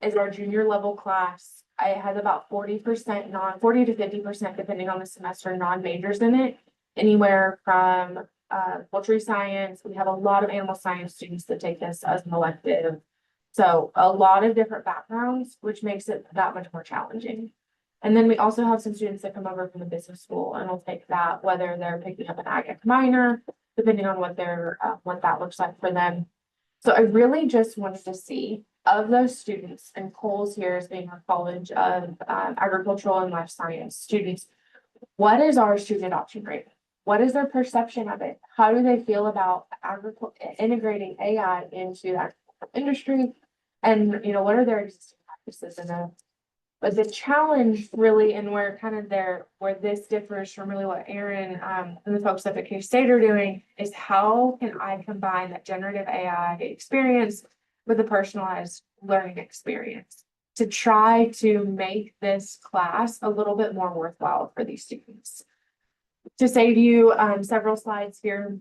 Speaker 1: is our junior level class. It has about 40% 40 to 50%, depending on the semester, non-majors in it, anywhere from poultry science. We have a lot of animal science students that take this as an elective. So a lot of different backgrounds, which makes it that much more challenging. And then we also have some students that come over from the business school and will take that, whether they're picking up an ag minor, depending on what that looks like for them. So I really just wanted to see, of those students, and Coles here is being our College of Agricultural and Life Science students, what is our student adoption rate? What is their perception of it? How do they feel about integrating AI into the agricultural industry? And, what are their existing practices in it? But the challenge really, and where this differs from really what Aaron and the folks up at K-State are doing, is how can I combine that generative AI experience with a personalized learning experience to try to make this class a little bit more worthwhile for these students. To save you several slides here,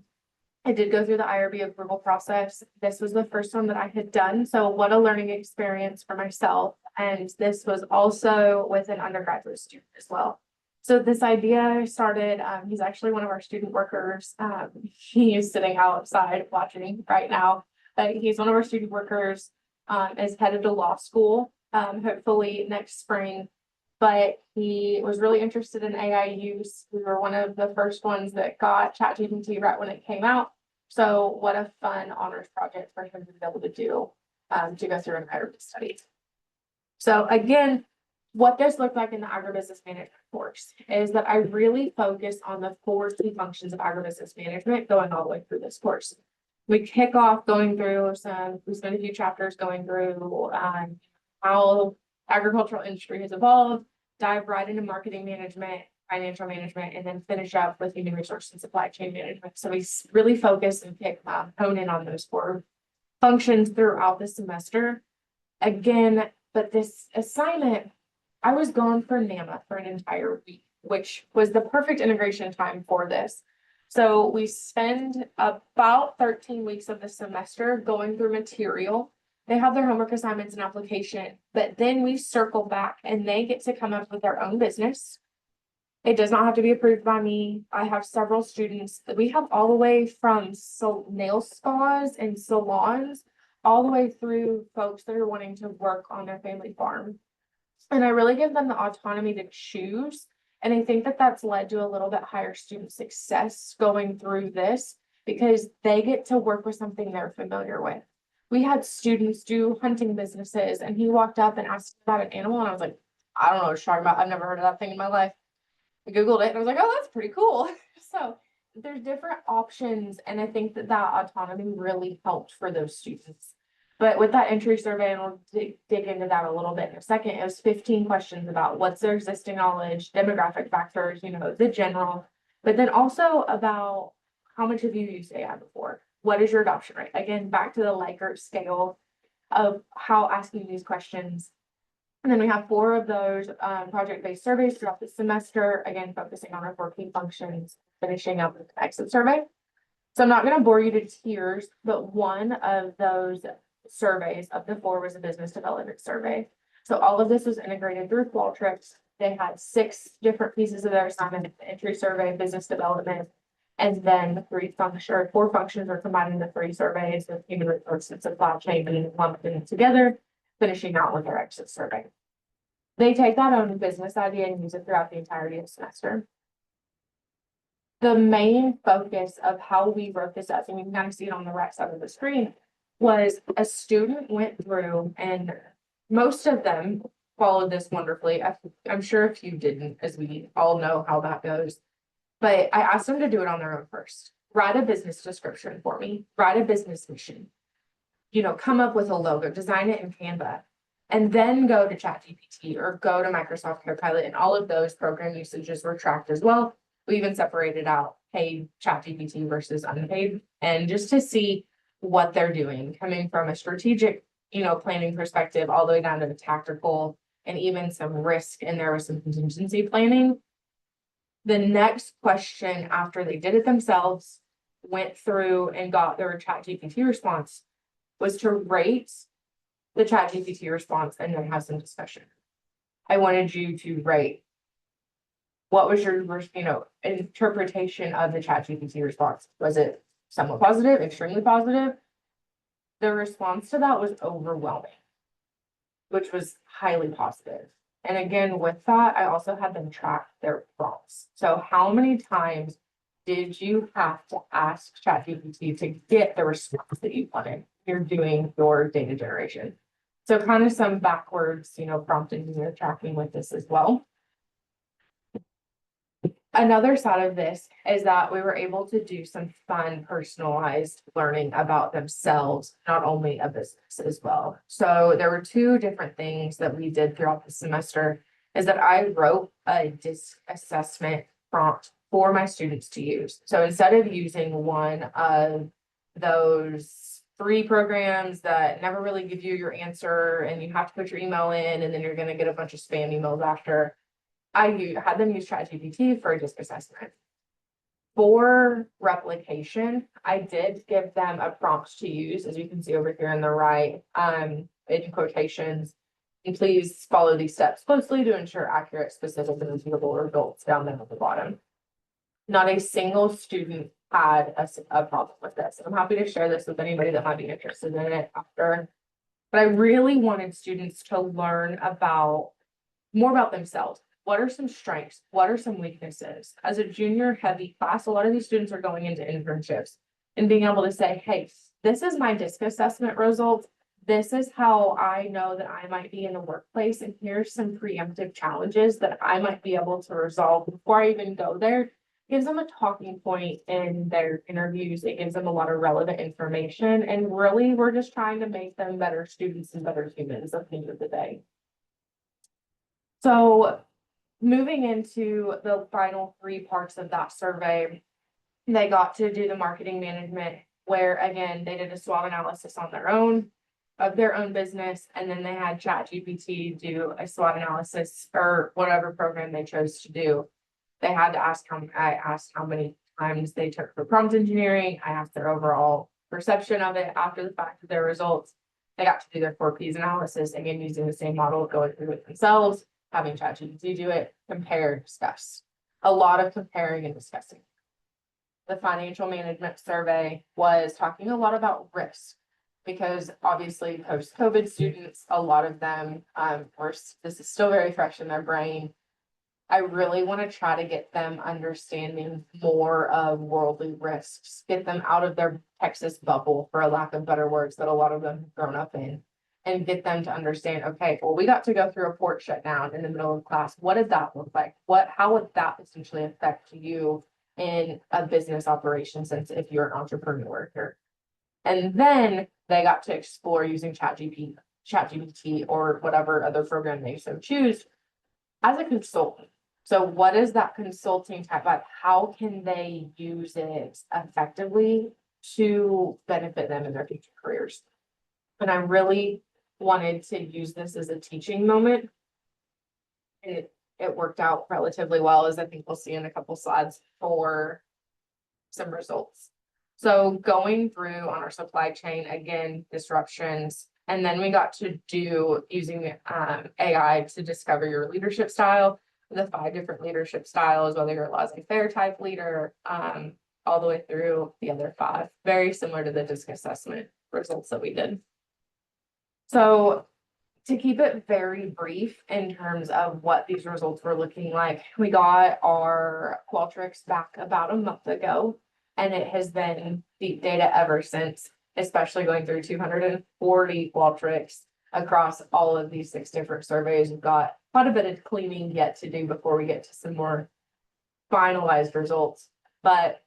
Speaker 1: I did go through the IRB approval process. This was the first one that I had done. So what a learning experience for myself. And this was also with an undergraduate student as well. So this idea started, he's actually one of our student workers. He is sitting outside watching right now. He's one of our student workers, is headed to law school, hopefully next spring. But he was really interested in AI use. We were one of the first ones that got ChatGPT right when it came out. So what a fun honors project for him to be able to do, to go through an IRB study. So again, what this looked like in the agribusiness management course is that I really focused on the 4 key functions of agribusiness management going all the way through this course. We kick off going through we spend a few chapters going through how agricultural industry has evolved, dive right into marketing management, financial management, and then finish up with human resource and supply chain management. So we really focus and hone in on those 4 functions throughout the semester. Again, but this assignment, I was gone for NAMA for an entire week, which was the perfect integration time for this. So we spend about 13 weeks of the semester going through material. They have their homework assignments and application, but then we circle back and they get to come up with their own business. It does not have to be approved by me. I have several students that we have all the way from nail spas and salons, all the way through folks that are wanting to work on their family farm. And I really give them the autonomy to choose. And I think that that's led to a little bit higher student success going through this because they get to work with something they're familiar with. We had students do hunting businesses and he walked up and asked about an animal and I was like, I don't know what you're talking about. I've never heard of that thing in my life. I Googled it and I was like, oh, that's pretty cool. So there's different options. And I think that autonomy really helped for those students. But with that entry survey, and we'll dig into that a little bit in a second, it was 15 questions about what's their existing knowledge, demographic factors, the general, but then also about how much have you used AI before? What is your adoption rate? Again, back to the Likert scale of how asking these questions And then we have 4 of those project-based surveys throughout the semester, again, focusing on our 4 key functions, finishing up with the exit survey. So I'm not going to bore you to tears, but one of those surveys of the 4 was a business development survey. So all of this was integrated through Qualtrics. They had 6 different pieces of their assignment: the entry survey, business development, and then the 4 functions are combined into 3 surveys with human resources and supply chain being lumped in together, finishing out with their exit survey. They take that own business idea and use it throughout the entirety of the semester. The main focus of how we wrote this up, and you can kind of see it on the right side of the screen, was a student went through, and most of them followed this wonderfully. I'm sure a few didn't, as we all know how that goes. But I asked them to do it on their own first. Write a business description for me, write a business mission, come up with a logo, design it in Canva, and then go to ChatGPT or go to Microsoft Copilot, and all of those program usages were tracked as well. We even separated out paid ChatGPT versus unpaid, and just to see what they're doing, coming from a strategic, planning perspective, all the way down to the tactical, and even some risk in there with some contingency planning. The next question after they did it themselves, went through and got their ChatGPT response, was to rate the ChatGPT response and then have some discussion. I wanted you to rate what was your, interpretation of the ChatGPT response. Was it somewhat positive, extremely positive? The response to that was overwhelming, which was highly positive. And again, with that, I also had them track their prompts. So how many times did you have to ask ChatGPT to get the response that you wanted? You're doing your data generation. So kind of some backwards, prompting and tracking with this as well. Another side of this is that we were able to do some fun, personalized learning about themselves, not only a business as well. So there were 2 different things that we did throughout the semester, is that I wrote a DISC assessment prompt for my students to use. So instead of using one of those free programs that never really give you your answer and you have to put your email in and then you're going to get a bunch of spam emails after, I had them use ChatGPT for a DISC assessment. For replication, I did give them a prompt to use, as you can see over here on the right, in quotations. And please follow these steps closely to ensure accurate, specific, and achievable results down there at the bottom. Not a single student had a problem with this. I'm happy to share this with anybody that might be interested in it after. But I really wanted students to learn more about themselves. What are some strengths? What are some weaknesses? As a junior heavy class, a lot of these students are going into internships and being able to say, hey, this is my DISC assessment results. This is how I know that I might be in the workplace. And here's some preemptive challenges that I might be able to resolve before I even go there. It gives them a talking point in their interviews. It gives them a lot of relevant information. And really, we're just trying to make them better students and better humans at the end of the day. So moving into the final 3 parts of that survey, they got to do the marketing management, where again, they did a SWOT analysis on their own, of their own business, and then they had ChatGPT do a SWOT analysis for whatever program they chose to do. They had to ask I asked how many times they took for prompt engineering. I asked their overall perception of it after the fact of their results. They got to do their 4 Ps analysis, again, using the same model, going through it themselves, having ChatGPT do it, compare, discuss. A lot of comparing and discussing. The financial management survey was talking a lot about risk, because obviously post-COVID students, a lot of them, this is still very fresh in their brain. I really want to try to get them understanding more of worldly risks, get them out of their Texas bubble, for a lack of better words, that a lot of them have grown up in, and get them to understand, okay, well, we got to go through a port shutdown in the middle of class. What did that look like? How would that potentially affect you in a business operation, since if you're an entrepreneur here? And then they got to explore using ChatGPT or whatever other program they so choose as a consultant. So what is that consulting type of, how can they use it effectively to benefit them in their future careers? And I really wanted to use this as a teaching moment. And it worked out relatively well, as I think we'll see in a couple slides for some results. So going through on our supply chain, again, disruptions, and then we got to do using AI to discover your leadership style, the 5 different leadership styles, whether you're a laissez-faire type leader, all the way through the other 5, very similar to the DISC assessment results that we did. So to keep it very brief in terms of what these results were looking like, we got our Qualtrics back about a month ago, and it has been deep data ever since, especially going through 240 Qualtrics across all of these 6 different surveys. We've got quite a bit of cleaning yet to do before we get to some more finalized results. But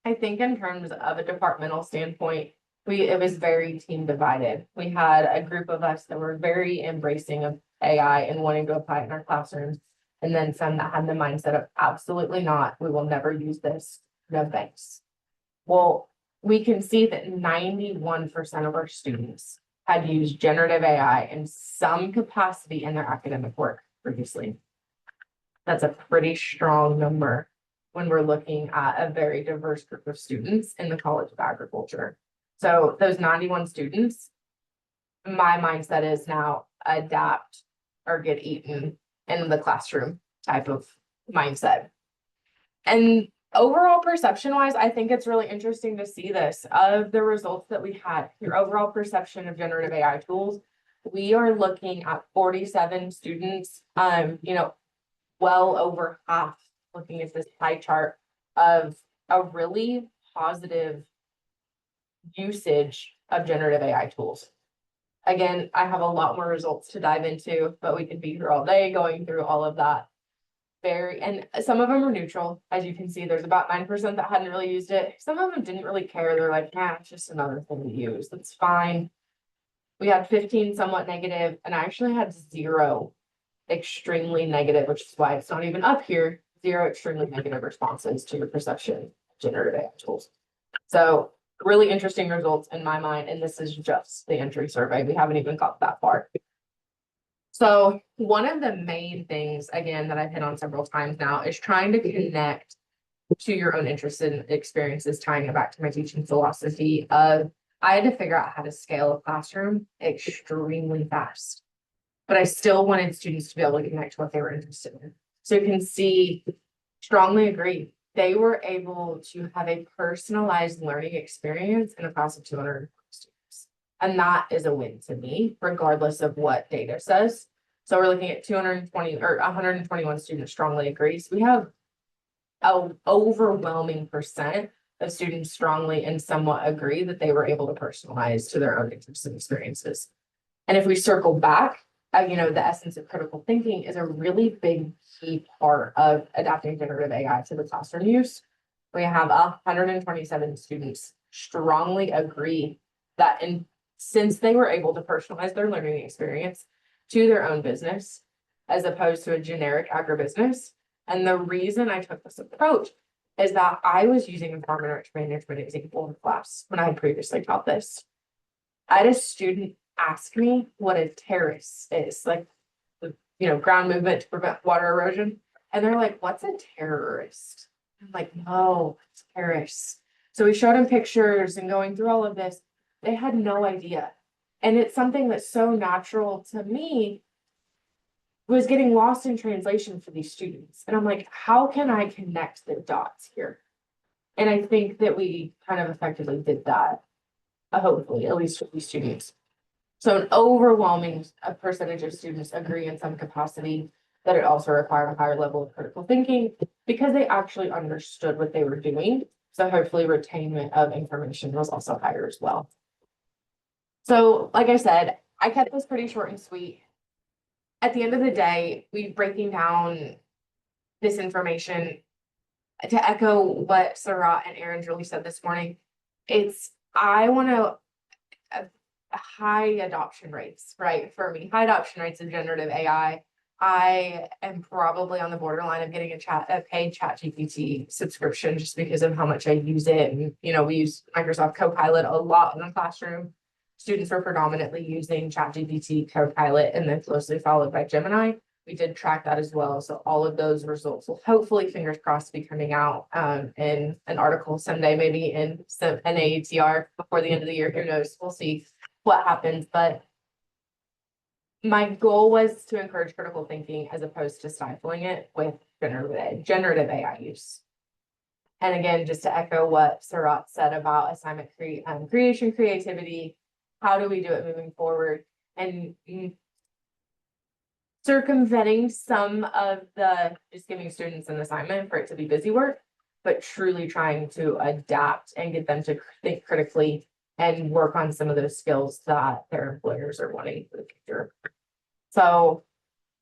Speaker 1: I think in terms of a departmental standpoint, it was very team divided. We had a group of us that were very embracing of AI and wanting to apply it in our classrooms, and then some that had the mindset of absolutely not, we will never use this, no thanks. Well, we can see that 91% of our students had used generative AI in some capacity in their academic work previously. That's a pretty strong number when we're looking at a very diverse group of students in the College of Agriculture. So those 91 students, my mindset is now adapt or get eaten in the classroom type of mindset. And overall perception wise, I think it's really interesting to see this of the results that we had. Your overall perception of generative AI tools, we are looking at 47 students, well over half, looking at this pie chart of a really positive usage of generative AI tools. Again, I have a lot more results to dive into, but we could be here all day going through all of that. And some of them are neutral. As you can see, there's about 9% that hadn't really used it. Some of them didn't really care. They're like, yeah, it's just another thing to use. That's fine. We had 15 somewhat negative, and I actually had 0 extremely negative, which is why it's not even up here. 0 extremely negative responses to your perception of generative AI tools. So really interesting results in my mind, and this is just the entry survey. We haven't even got that far. So one of the main things, again, that I've hit on several times now is trying to connect to your own interests and experiences, tying it back to my teaching philosophy of I had to figure out how to scale a classroom extremely fast, but I still wanted students to be able to connect to what they were interested in. So you can see, strongly agree, they were able to have a personalized learning experience in a class of 200 students. And that is a win to me, regardless of what data says. So we're looking at 220 or 121 students strongly agree. So we have an overwhelming percent of students strongly and somewhat agree that they were able to personalize to their own interests and experiences. And if we circle back, the essence of critical thinking is a really big key part of adapting generative AI to the classroom use. We have 127 students strongly agree that since they were able to personalize their learning experience to their own business, as opposed to a generic agribusiness. And the reason I took this approach is that I was using a farm and ranch management example in class when I had previously taught this. I had a student ask me what a terrace is, like the ground movement to prevent water erosion. And they're like, what's a terrorist? I'm like, no, it's terrace. So we showed them pictures and going through all of this. They had no idea. And it's something that's so natural to me, was getting lost in translation for these students. And I'm like, how can I connect the dots here? And I think that we kind of effectively did that, hopefully, at least with these students. So an overwhelming percentage of students agree in some capacity that it also required a higher level of critical thinking because they actually understood what they were doing. So hopefully retainment of information was also higher as well. So like I said, I kept this pretty short and sweet. At the end of the day, we're breaking down this information to echo what Serhat and Aaron really said this morning. I want to high adoption rates, right? For me, high adoption rates of generative AI. I am probably on the borderline of getting a paid ChatGPT subscription just because of how much I use it. And, we use Microsoft Copilot a lot in the classroom. students were predominantly using ChatGPT, Copilot, and then closely followed by Gemini. We did track that as well. So all of those results will hopefully, fingers crossed, be coming out in an article someday, maybe in some NAETR before the end of the year. Who knows? We'll see what happens. But my goal was to encourage critical thinking as opposed to stifling it with generative AI use. And again, just to echo what Serhat said about assignment creation, creativity, how do we do it moving forward? And circumventing some of the just giving students an assignment for it to be busy work, but truly trying to adapt and get them to think critically and work on some of those skills that their employers are wanting for the future. So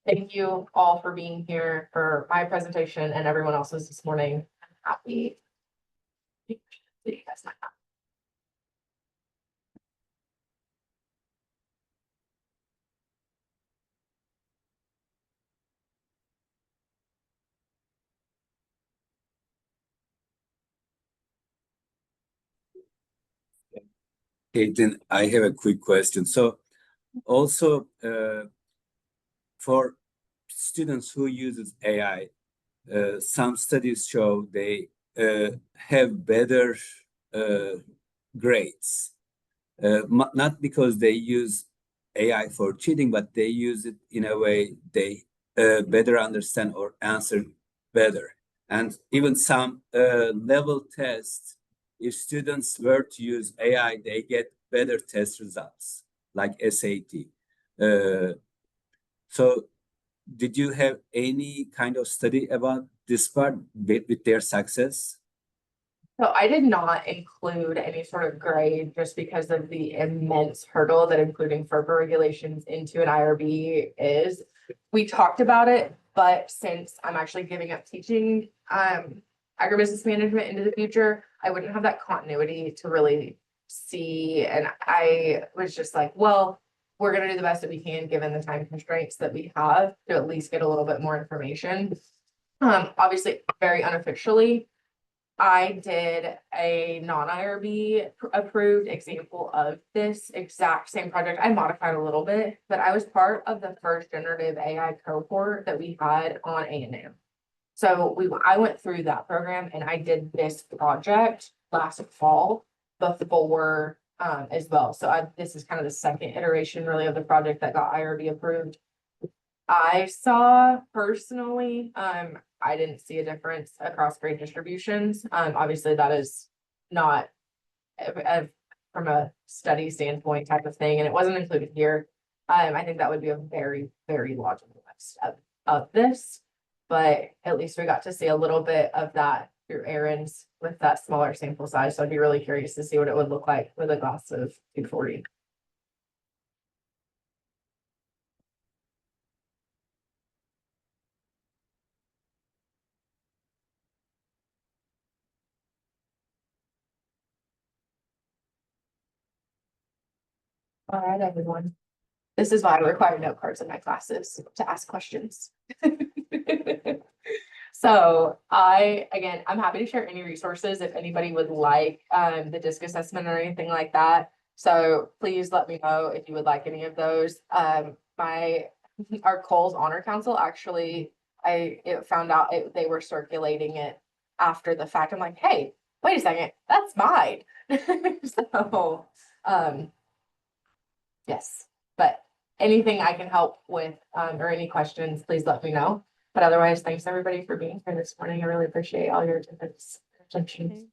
Speaker 1: thank you all for being here for my presentation and everyone else's this morning. I'm happy.
Speaker 2: Kaitlyn, I have a quick question. So also for students who uses AI, some studies show they have better grades. Not because they use AI for cheating, but they use it in a way they better understand or answer better. And even some level tests, if students were to use AI, they get better test results, like SAT. So did you have any kind of study about this part with their success?
Speaker 1: So I did not include any sort of grade just because of the immense hurdle that including FERPA regulations into an IRB is. We talked about it, but since I'm actually giving up teaching agribusiness management into the future, I wouldn't have that continuity to really see. And I was just like, well, we're going to do the best that we can given the time constraints that we have to at least get a little bit more information. Obviously, very unofficially, I did a non-IRB approved example of this exact same project. I modified a little bit, but I was part of the first generative AI cohort that we had on A&M. So I went through that program and I did this project last fall before as well. So this is kind of the second iteration really of the project that got IRB approved. I saw personally, I didn't see a difference across grade distributions. Obviously that is not from a study standpoint type of thing, and it wasn't included here. I think that would be a very, very logical next step of this, but at least we got to see a little bit of that through Aaron's with that smaller sample size. So I'd be really curious to see what it would look like with a class of 240. All right, everyone. This is why I require note cards in my classes to ask questions. So again, I'm happy to share any resources if anybody would like the DISC assessment or anything like that. So please let me know if you would like any of those. Our Coles Honor Council actually, it found out they were circulating it after the fact. I'm like, hey, wait a second, that's mine. So yes, but anything I can help with or any questions, please let me know. But otherwise, thanks everybody for being here this morning. I really appreciate all your attendance and attention.